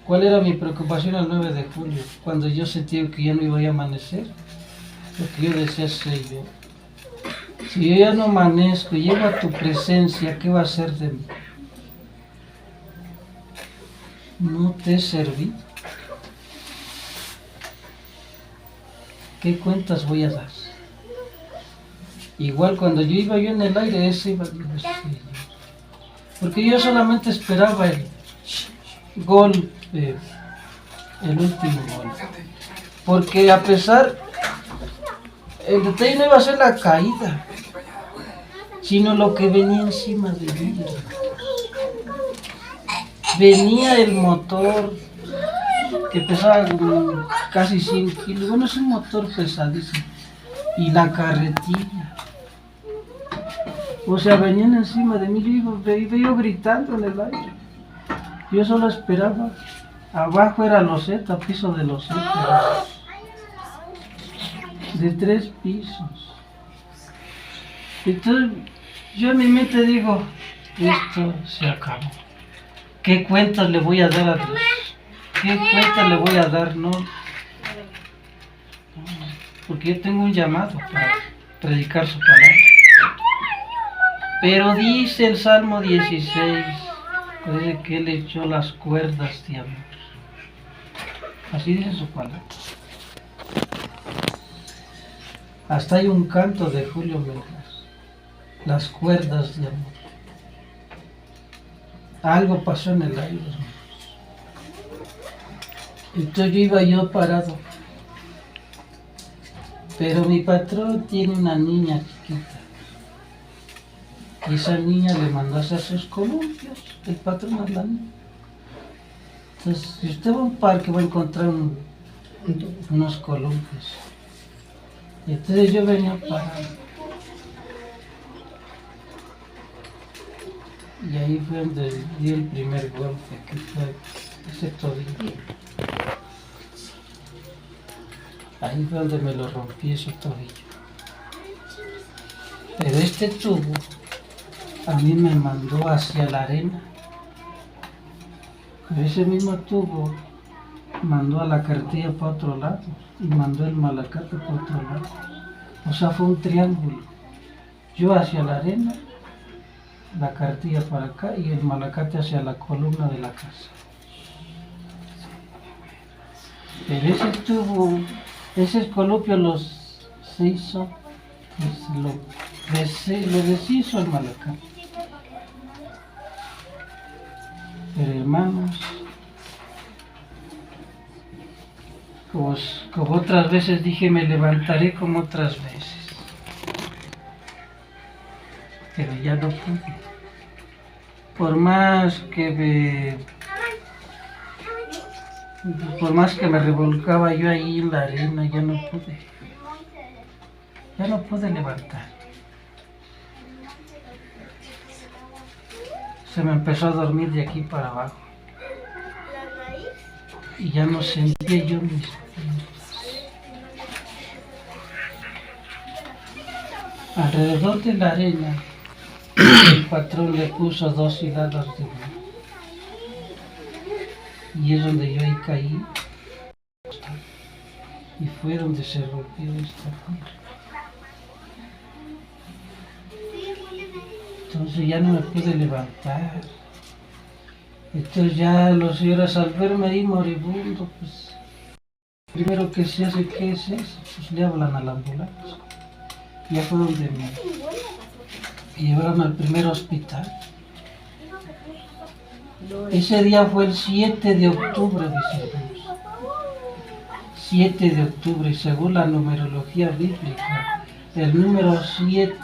¿Cuál era mi preocupación el 9 de julio? Cuando yo sentía que ya no iba a amanecer. Lo que yo decía sé yo. Si yo ya no amanezco, llego a tu presencia, ¿qué va a hacer de mí? No te serví. ¿Qué cuentas voy a dar? Igual cuando yo iba yo en el aire, ese iba yo decía yo. Porque yo solamente esperaba el gol, el último gol. Porque a pesar, el detalle no iba a ser la caída, sino lo que venía encima de mí. Venía el motor que pesaba casi 100 kilos, bueno, es un motor pesadísimo, y la carretilla. O sea, venían encima de mí, iba yo gritando en el aire. Yo solo esperaba. Abajo era loseta, piso de loseta, de 3 pisos. Entonces, yo en mi mente digo, esto se acabó. ¿Qué cuentas le voy a dar a Dios? ¿Qué cuentas le voy a dar? No. Porque yo tengo un llamado para predicar su palabra. Pero dice el Salmo 16, dice que Él echó las cuerdas de amor. Así dice su palabra. Hasta hay un canto de Julio Melgar, las cuerdas de amor. Algo pasó en el aire, hermanos. Entonces iba yo parado. Pero mi patrón tiene una niña chiquita. Y esa niña le mandó a hacer sus columpios. El patrón es la niña. Entonces, si usted va a un parque, va a encontrar unos columpios. Y entonces yo venía parado. Y ahí fue donde di el primer golpe, que fue ese tobillo. Ahí fue donde me lo rompí ese tobillo. Pero este tubo a mí me mandó hacia la arena. Pero ese mismo tubo mandó a la carretilla para otro lado y mandó el malacate para otro lado. O sea, fue un triángulo. Yo hacia la arena, la carretilla para acá y el malacate hacia la columna de la casa. Pero ese tubo, ese columpio se hizo, pues lo deshizo el malacate. Pero hermanos, como otras veces dije, me levantaré como otras veces. Pero ya no pude. Por más que me revolcaba yo ahí en la arena, ya no pude. Ya no pude levantar. Se me empezó a dormir de aquí para abajo. Y ya no sentía yo mis piernas. Alrededor de la arena, el patrón le puso 2 hiladas de oro. Y es donde yo ahí caí. Y fue donde se rompió esta cosa. Entonces ya no me pude levantar. Entonces ya los señores al verme ahí moribundo, pues primero que se hace, ¿qué es eso? Pues le hablan a la ambulancia. Ya fue donde me llevaron al primer hospital. Ese día fue el 7 de octubre, mis hermanos. 7 de octubre, según la numerología bíblica, el número 7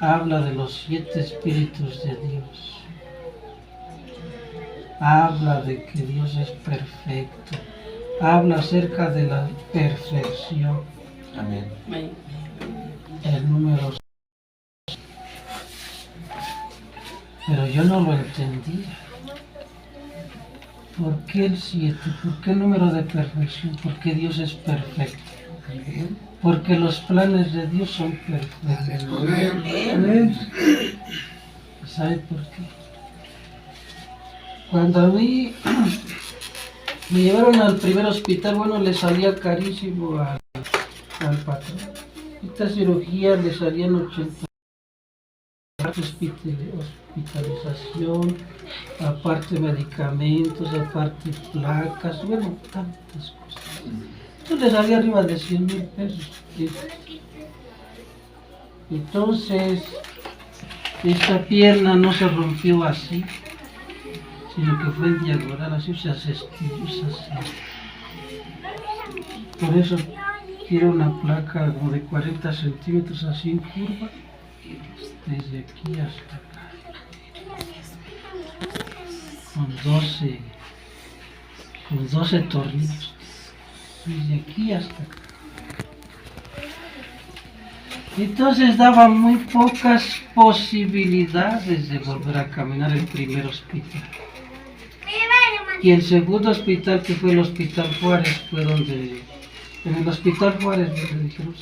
habla de los 7 espíritus de Dios. Habla de que Dios es perfecto. Habla acerca de la perfección. Amén. El número 7. Pero yo no lo entendía. ¿Por qué el 7? ¿Por qué el número de perfección? Porque Dios es perfecto. porque los planes de Dios son perfectos. Amén. ¿Sabe por qué? Cuando a mí me llevaron al primer hospital, bueno, le salía carísimo al patrón. Esta cirugía le salían 80 hospitalización, aparte medicamentos, aparte placas, bueno, tantas cosas. Entonces le salía arriba de 100,000 pesos. Entonces, esta pierna no se rompió así, sino que fue en diagonal, así se asestiló, así. Por eso quiero una placa como de 40 centímetros así en curva, desde aquí hasta acá, con 12 tornillos, desde aquí hasta acá. Entonces daba muy pocas posibilidades de volver a caminar el primer hospital. Y el segundo hospital, que fue el Hospital Juárez, fue donde, en el Hospital Juárez, donde dijeron,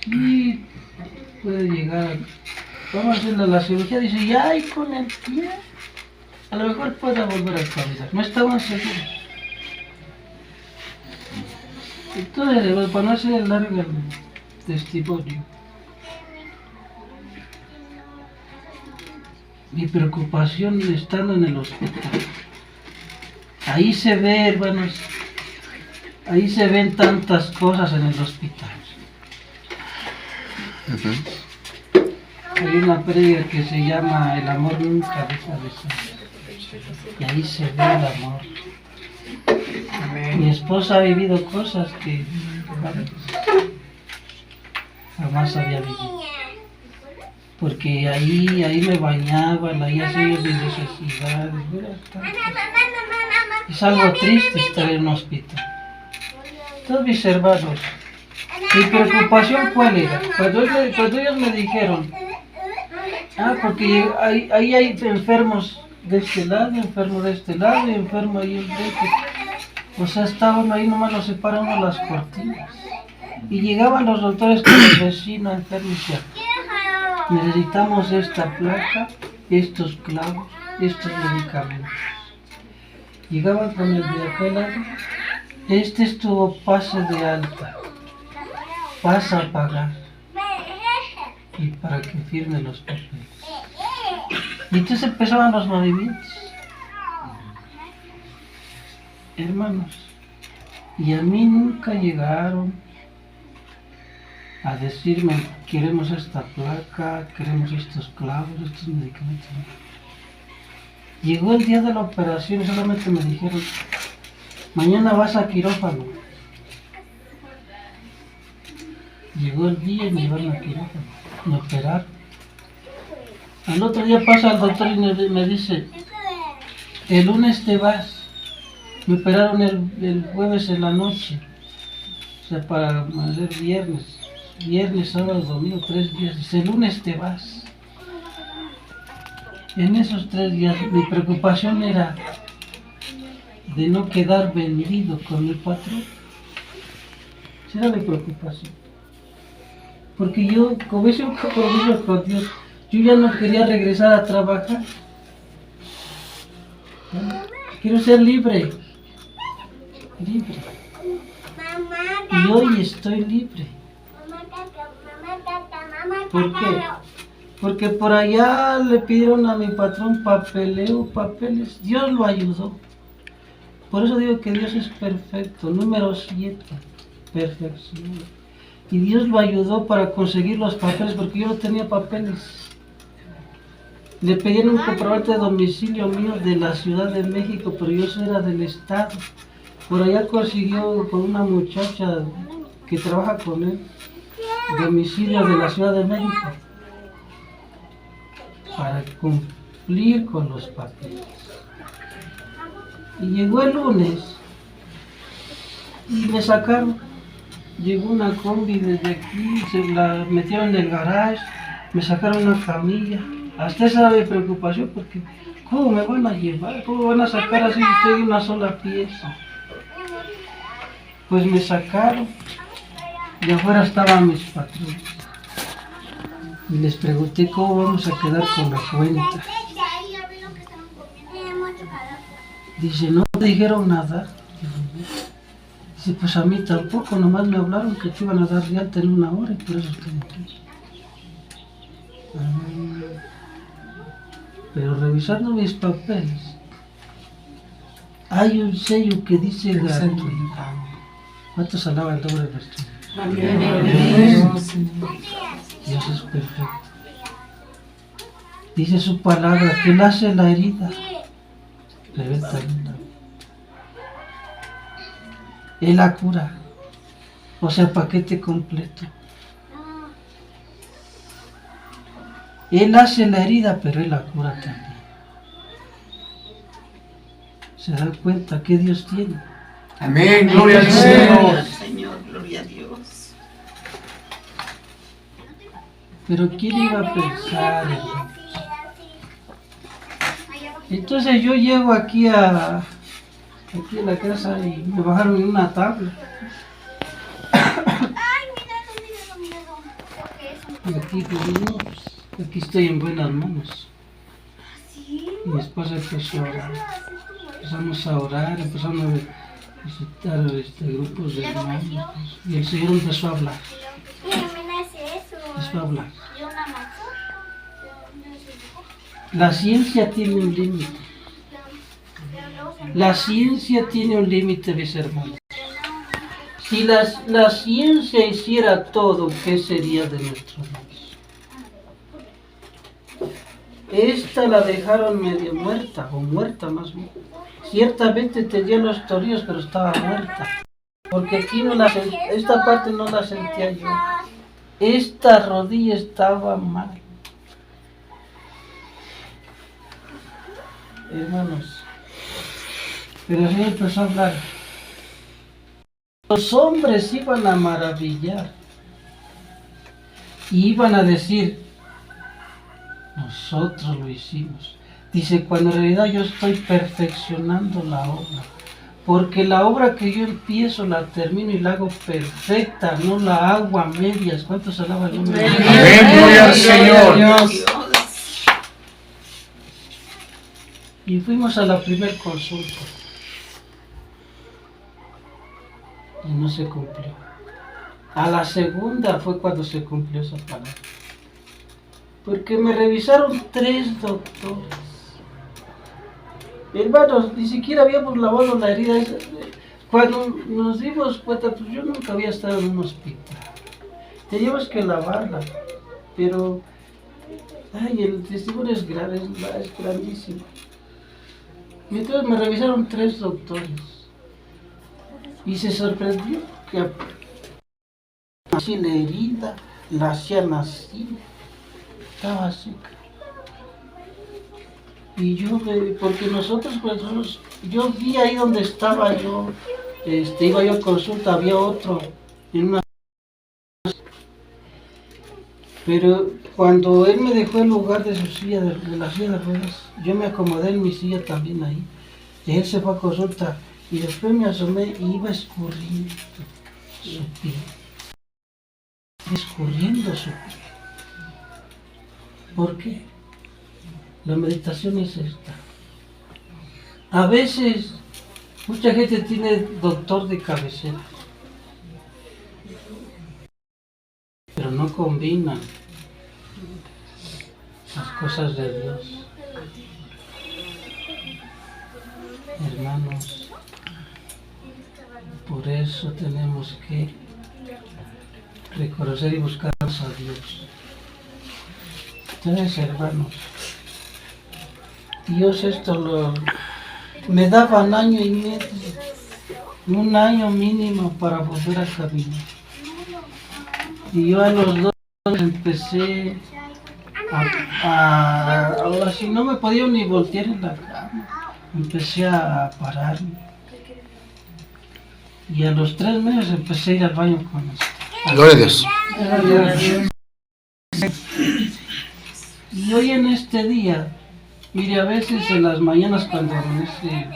y puede llegar, vamos a hacerle la cirugía, dice, ya, y con el pie, a lo mejor pueda volver a caminar, no estaban seguros. Entonces, para no hacer largo el testimonio, mi preocupación estando en el hospital, ahí se ve, hermanos, ahí se ven tantas cosas en el hospital. Hay una prédica que se llama El amor nunca deja de ser, y ahí se ve el amor. Mi esposa ha vivido cosas que jamás había vivido, porque ahí me bañaban, ahí hacía mis necesidades. Es algo triste estar en un hospital. Todos mis hermanos, mi preocupación cuál era, cuando ellos me dijeron, porque ahí hay enfermos de este lado, enfermos de este lado y enfermo ahí enfrente. O sea, estaban ahí, nomás los separaban las cortinas. Y llegaban los doctores con el vecino enfermo y decían, necesitamos esta placa, estos clavos, estos medicamentos. Llegaban con el de aquel lado, este es tu pase de alta, pasa a pagar, y para que firme los papeles. Y entonces empezaban los movimientos. Hermanos, y a mí nunca llegaron a decirme, queremos esta placa, queremos estos clavos, estos medicamentos. Llegó el día de la operación y solamente me dijeron, mañana vas a quirófano. Llegó el día y me llevaron a quirófano, me operaron. Al otro día pasa el doctor y me dice, el lunes te vas. Me operaron el jueves en la noche, o sea, para hacer viernes, sábado, domingo, 3 días. Dice, el lunes te vas. En esos 3 días mi preocupación era de no quedar vendido con el patrón. Esa era mi preocupación. Porque yo, como hice un compromiso con Dios, yo ya no quería regresar a trabajar. Quiero ser libre. Y hoy estoy libre. ¿Por qué? Porque por allá le pidieron a mi patrón papeles. Dios lo ayudó. Por eso digo que Dios es perfecto. Número 7, perfección. Y Dios lo ayudó para conseguir los papeles, porque yo no tenía papeles. Le pedían un comprobante de domicilio mío de la Ciudad de México, pero yo era del estado. Por allá consiguió con una muchacha que trabaja con él, domicilio de la Ciudad de México, para cumplir con los papeles. Y llegó el lunes y me sacaron. Llegó una combi desde aquí, se la metieron en el garage, me sacaron una camilla. Hasta esa era mi preocupación, porque ¿cómo me van a llevar? ¿Cómo van a sacar así si estoy en una sola pieza? Pues me sacaron Y afuera estaban mis patrones. Y les pregunté cómo vamos a quedar con la cuenta. Dice, ¿no te dijeron nada? Dice, pues a mí tampoco, nomás me hablaron que te iban a dar de alta en 1 hora y por eso estoy aquí. Pero revisando mis papeles, hay un sello que dice gratuito. ¿Cuántos alaban el nombre de nuestro Dios? Dios es perfecto. Dice su palabra que Él hace la herida. Reventa la Él la cura. O sea, paquete completo. Él hace la herida, pero Él la cura también. ¿Se dan cuenta que Dios tiene? Amén, gloria al Señor. Señor, gloria a Dios. Pero ¿quién iba a pensar, hermanos? Entonces yo llego aquí a la casa y me bajaron en una tabla. Y aquí pues, no, pues, aquí estoy en buenas manos. Mi esposa empezó a orar. Empezamos a orar, empezamos a visitar grupos de hermanos. Pues, y el Señor empezó a hablar. Empezó a hablar. La ciencia tiene un límite. La ciencia tiene un límite, mis hermanos. Si la ciencia hiciera todo, ¿qué sería de nuestro Dios? Esta la dejaron medio muerta, o muerta más bien. Ciertamente tenía los torillos, pero estaba muerta. Porque aquí esta parte no la sentía yo. Esta rodilla estaba mal. Hermanos, pero el Señor empezó a hablar. Los hombres iban a maravillar y iban a decir, nosotros lo hicimos. Dice, cuando en realidad yo estoy perfeccionando la obra, porque la obra que yo empiezo la termino y la hago perfecta, no la hago a medias. ¿Cuántos alaban el nombre de Dios? Amén, gloria al Señor. Y fuimos a la primera consulta. Y no se cumplió. A la segunda fue cuando se cumplió esa palabra. Porque me revisaron 3 doctores. Hermanos, ni siquiera habíamos lavado la herida. Cuando nos dimos cuenta, pues yo nunca había estado en un hospital. Teníamos que lavarla. Pero, ay, el testimonio es grave, es grandísimo. Y entonces me revisaron 3 doctores. Y se sorprendió que así la herida, la hacían así, estaba seca. Y yo, porque nosotros, yo vi ahí donde estaba yo, iba yo a consulta, había otro, en una... Pero cuando él me dejó el lugar de su silla, de la silla de ruedas, yo me acomodé en mi silla también ahí. Y él se fue a consulta. Y después me asomé y iba escurriendo su piel. Escurriendo su piel. ¿Por qué? La meditación es esta. A veces, mucha gente tiene doctor de cabecera. Pero no combinan las cosas de Dios. Hermanos, por eso tenemos que reconocer y buscar a Dios. Entonces, hermanos, Dios me daban 1 año y medio, 1 año mínimo para volver a caminar. Y yo a los 2 empecé ahora sí no me podía ni voltear en la cama. Empecé a pararme. Y a los 3 meses empecé a ir al baño con esto. Gloria a Dios. Y hoy en este día, mire, a veces en las mañanas cuando amanece,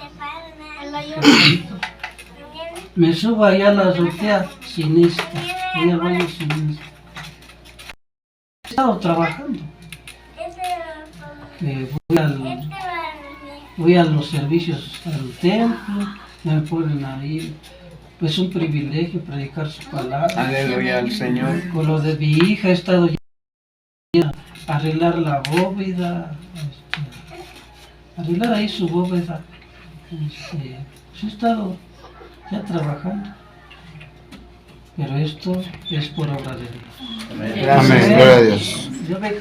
me subo allá a la azotea sin esta. Voy al baño sin... He estado trabajando. Voy a los servicios al templo, me ponen ahí. Es un privilegio predicar su palabra. Aleluya al Señor. Con lo de mi hija he estado ya a arreglar la bóveda, arreglar ahí su bóveda. He estado ya trabajando. Pero esto es por obra de Dios. Amén, gloria a Dios. Yo me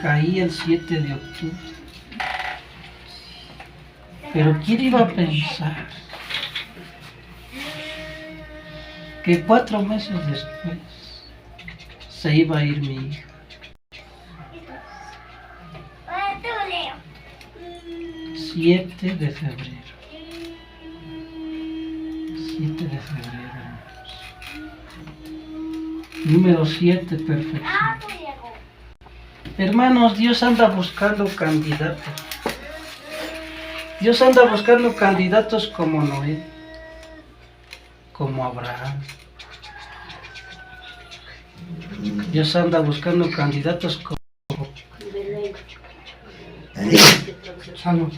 caí el 7 de octubre. Pero ¿quién iba a pensar que 4 meses después se iba a ir mi hija? 7 de febrero. 7 de febrero. Número 7, perfección. Hermanos, Dios anda buscando candidatos. Dios anda buscando candidatos como Noé, como Abraham. Dios anda buscando candidatos como... Salud.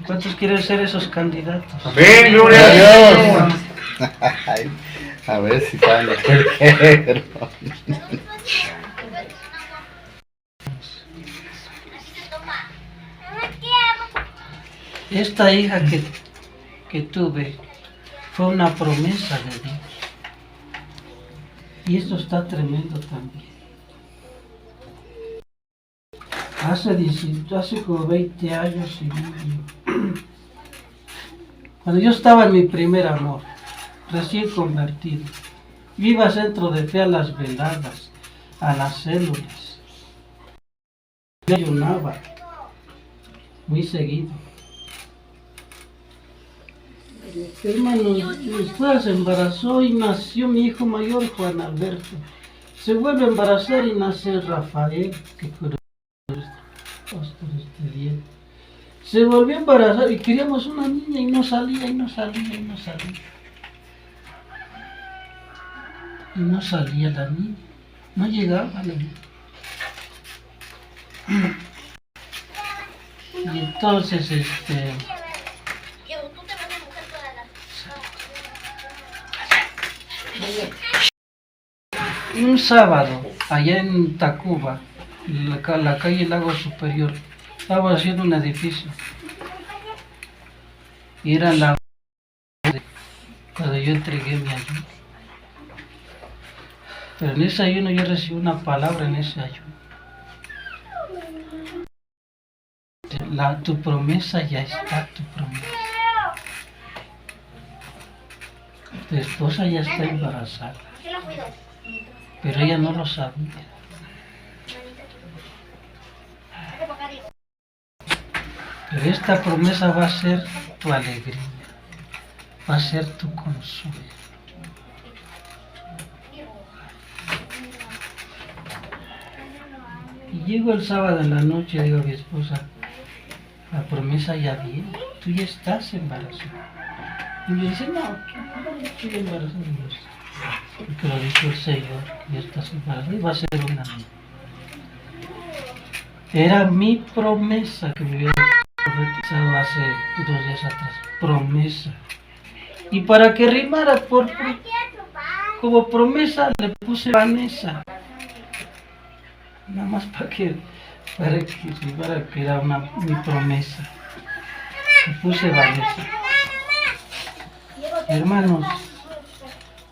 ¿Cuántos quieren ser esos candidatos? Amén, gloria a Dios. A ver si saben lo que Esta hija que tuve fue una promesa de Dios. Y esto está tremendo también. Hace como 20 años y medio, cuando yo estaba en mi primer amor, recién convertido, yo iba al centro de fe a las veladas, a las células. Yo ayunaba muy seguido. Hermanos, después se embarazó y nació mi hijo mayor, Juan Alberto. Se vuelve a embarazar y nace Rafael, que fue pastor este día. Se volvió a embarazar y queríamos una niña y no salía, y no salía, y no salía. Y no salía la niña, no llegaba la niña. Y entonces, un sábado, allá en Tacuba, la calle Lago Superior, estaba haciendo un edificio. Y era la cuando yo entregué mi ayuno. Pero en ese ayuno yo recibí una palabra en ese ayuno. Tu promesa ya está, tu promesa. Tu esposa ya está embarazada. Pero ella no lo sabía. Pero esta promesa va a ser tu alegría, va a ser tu consuelo. Y llego el sábado en la noche y digo a mi esposa, la promesa ya viene, tú ya estás embarazada. Y me dice, no estoy embarazada. Porque lo dijo el Señor, ya estás embarazada y va a ser una niña. Era mi promesa que me había profetizado hace 2 días atrás. Promesa. Y para que rimara como promesa le puse Vanessa. Nada más para que rimara que era mi promesa. Le puse Vanessa. Hermanos,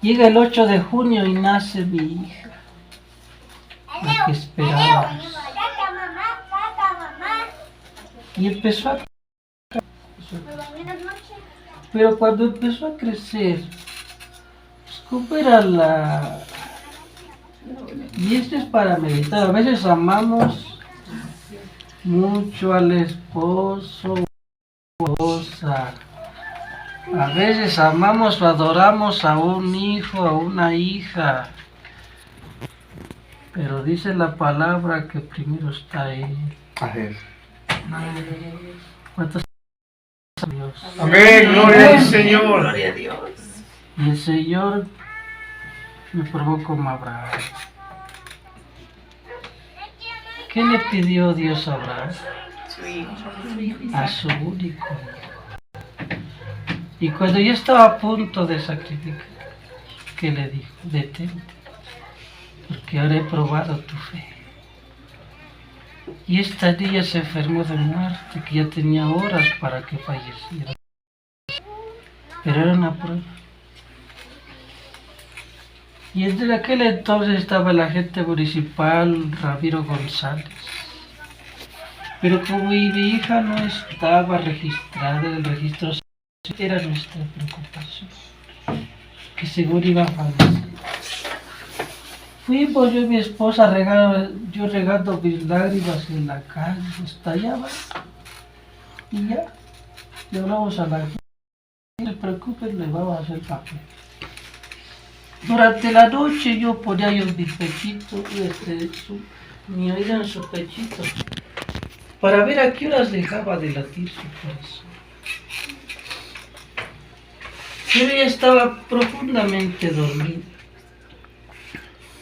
llega el 8 de junio y nace mi hija. La que esperábamos. Y empezó a crecer. Pero cuando empezó a crecer, pues como era la... Y esto es para meditar. A veces amamos mucho al esposo o esposa. A veces amamos o adoramos a un hijo, a una hija. Pero dice la palabra que primero está él. ¿Cuántos Dios? Amén, gloria al Señor. Gloria a Dios. Y el Señor me probó como Abraham. ¿Qué le pidió Dios a Abraham? Su hijo. A su único hijo. Y cuando ya estaba a punto de sacrificar, ¿qué le dijo? Detente, porque ahora he probado tu fe. Y esta niña se enfermó de muerte, que ya tenía horas para que falleciera. Pero era una prueba. Y en aquel entonces estaba el agente municipal, Ramiro González. Pero como mi hija no estaba registrada en el registro, era nuestra preocupación, que seguro iba a fallecer. Fuimos yo y mi esposa yo regando mis lágrimas en la calle, estallaba. Y ya, le hablamos a la gente, no se preocupen, le vamos a hacer papel. Durante la noche yo ponía yo mi pechito, mi oído en su pechito, para ver a qué horas dejaba de latir su corazón. Pero ella estaba profundamente dormida.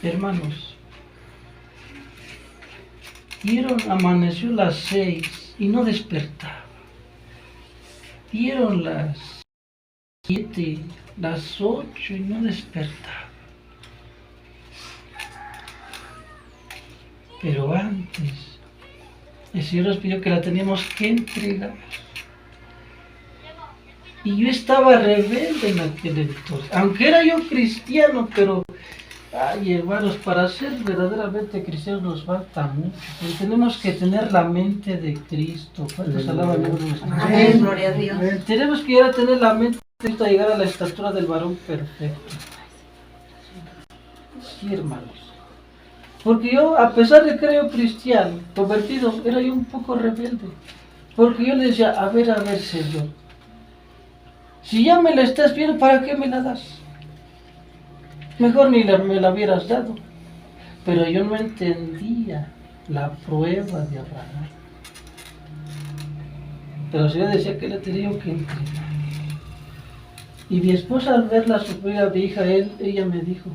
Hermanos, amaneció las 6 y no despertaba. Dieron las 7, las 8 y no despertaba. Pero antes, el Señor nos pidió que la teníamos que entregar. Y yo estaba rebelde en aquel entonces, aunque era yo cristiano, pero, ay hermanos, para ser verdaderamente cristianos nos falta mucho, porque tenemos que tener la mente de Cristo. ¿Cuántos alaban a Dios? Amén, gloria a Dios. Tenemos que llegar a tener la mente de Cristo, a llegar a la estatura del varón perfecto. Sí, hermanos. Porque yo, a pesar de que era yo cristiano, convertido, era yo un poco rebelde. Porque yo le decía, a ver, Señor, si ya me la estás viendo, ¿para qué me la das? Mejor ni me la hubieras dado. Pero yo no entendía la prueba de Abraham. Pero el Señor decía que le tenía que entregar. Y mi esposa, al verla sufrir a mi hija, ella me dijo,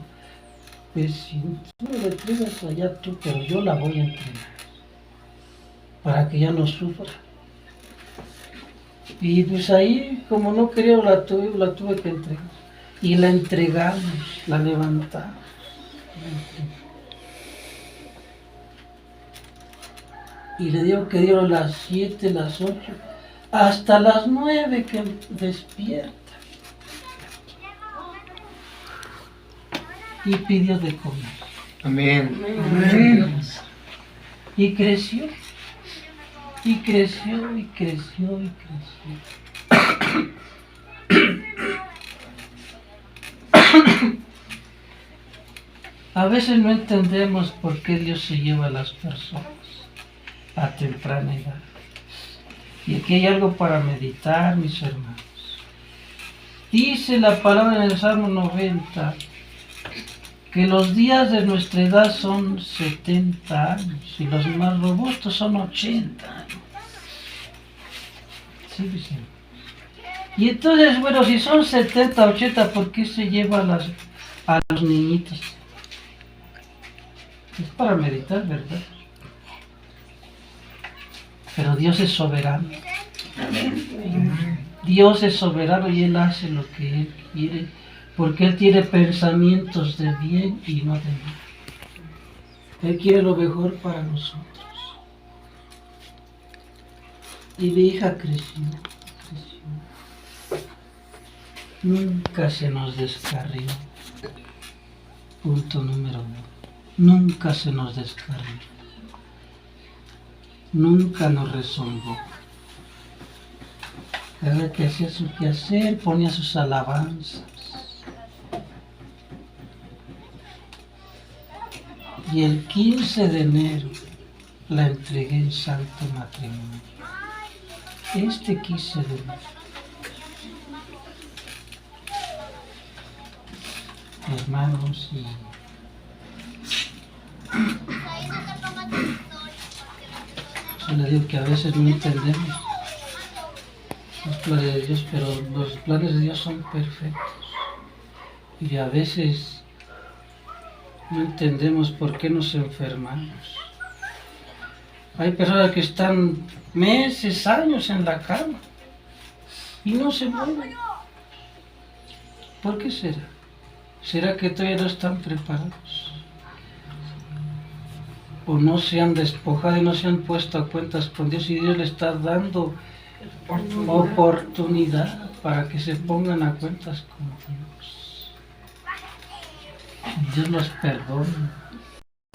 pues si tú me la entregas allá tú, pero yo la voy a entregar, para que ya no sufra. Y pues ahí, como no quería, la tuve que entregar. Y la entregamos, la levantamos. Y le digo que dieron las 7, las 8, hasta las 9 que despierta. Y pidió de comer. Amén. Amén. Y creció. Y creció, y creció, y creció. A veces no entendemos por qué Dios se lleva a las personas a temprana edad. Y aquí hay algo para meditar, mis hermanos. Dice la palabra en el Salmo 90 que los días de nuestra edad son 70 años y los más robustos son 80 años. Sí, sí. Y entonces, bueno, si son 70, 80, ¿por qué se lleva a los niñitos? Es para meditar, ¿verdad? Pero Dios es soberano. Dios es soberano y Él hace lo que Él quiere, porque Él tiene pensamientos de bien y no de mal. Él quiere lo mejor para nosotros. Y mi hija creció. Nunca se nos descarrió. Punto número 1. Nunca se nos descarrió. Nunca nos rezongó. Cada vez que hacía su quehacer, ponía sus alabanzas. Y el 15 de enero la entregué en santo matrimonio. Este 15 de enero. Hermanos, y yo le digo que a veces no entendemos los planes de Dios, pero los planes de Dios son perfectos. Y a veces no entendemos por qué nos enfermamos. Hay personas que están meses, años en la cama y no se mueven. ¿Por qué será? ¿Será que todavía no están preparados? ¿O no se han despojado y no se han puesto a cuentas con Dios y Dios le está dando oportunidad para que se pongan a cuentas con Dios? Dios los perdona.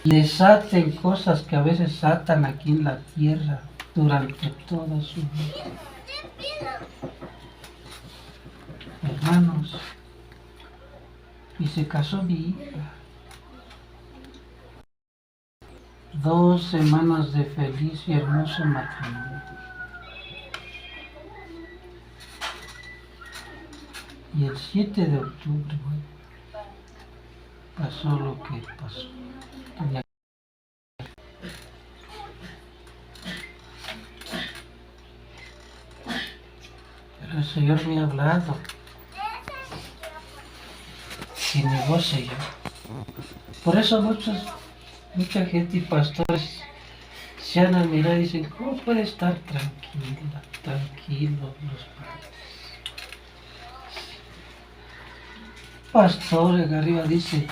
Desaten cosas que a veces atan aquí en la tierra durante toda su vida. Hermanos, y se casó mi hija. 2 semanas de feliz y hermoso matrimonio. Y el 7 de octubre, pasó lo que pasó. Pero el Señor me ha hablado. Y negocio yo. Por eso mucha gente y pastores se han admirado y dicen, ¿cómo puede estar tranquilo los padres? Pastor en arriba dice,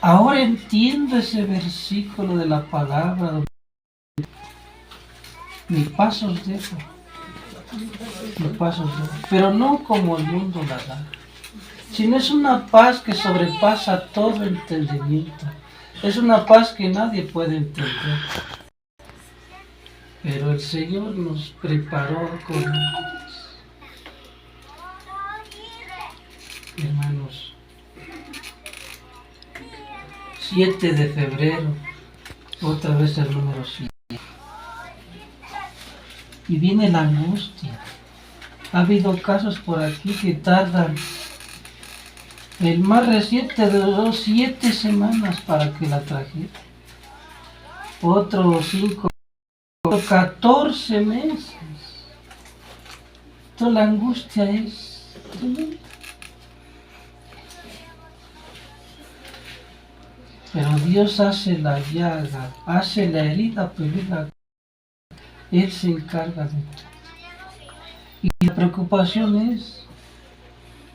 ahora entiendo ese versículo de la palabra. Mis pasos dejo, pero no como el mundo la da, sino es una paz que sobrepasa todo entendimiento. Es una paz que nadie puede entender. Pero el Señor nos preparó con antes. Hermanos, 7 de febrero, otra vez el número 7. Y viene la angustia. Ha habido casos por aquí que tardan. El más reciente duró 7 semanas para que la trajera. Otro 5, 14 meses. Toda la angustia es tremenda. Pero Dios hace la llaga, hace la herida, pero Él se encarga de todo. Y la preocupación es,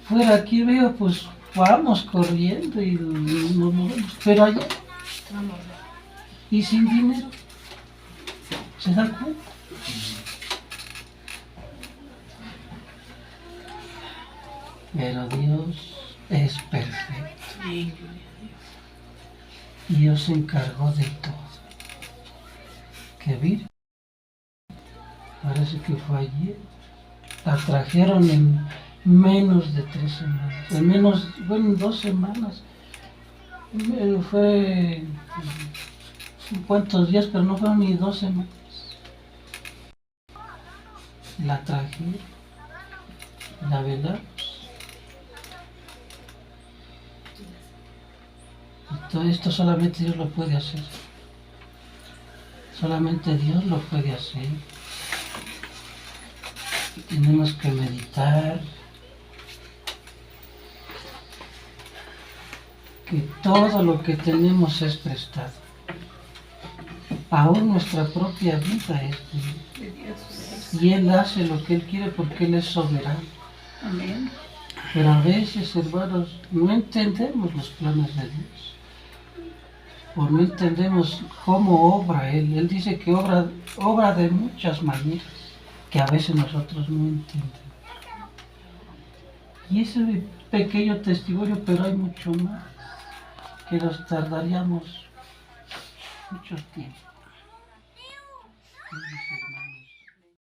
fuera aquí veo, pues vamos corriendo y nos movemos, pero allá, y sin dinero, ¿se da cuenta? Pero Dios es perfecto. Y Dios se encargó de todo. Que vi, parece que fue ayer, la trajeron en menos de 3 semanas, en 2 semanas, fue cuántos días, pero no fueron ni 2 semanas. La trajeron, la velamos. Y todo esto solamente Dios lo puede hacer. Solamente Dios lo puede hacer. Tenemos que meditar que todo lo que tenemos es prestado. Aún nuestra propia vida es de Dios. Y Él hace lo que Él quiere porque Él es soberano. Amén. Pero a veces, hermanos, no entendemos los planes de Dios. O no entendemos cómo obra Él. Él dice que obra de muchas maneras que a veces nosotros no entendemos. Y ese es un pequeño testimonio, pero hay mucho más que nos tardaríamos mucho tiempo.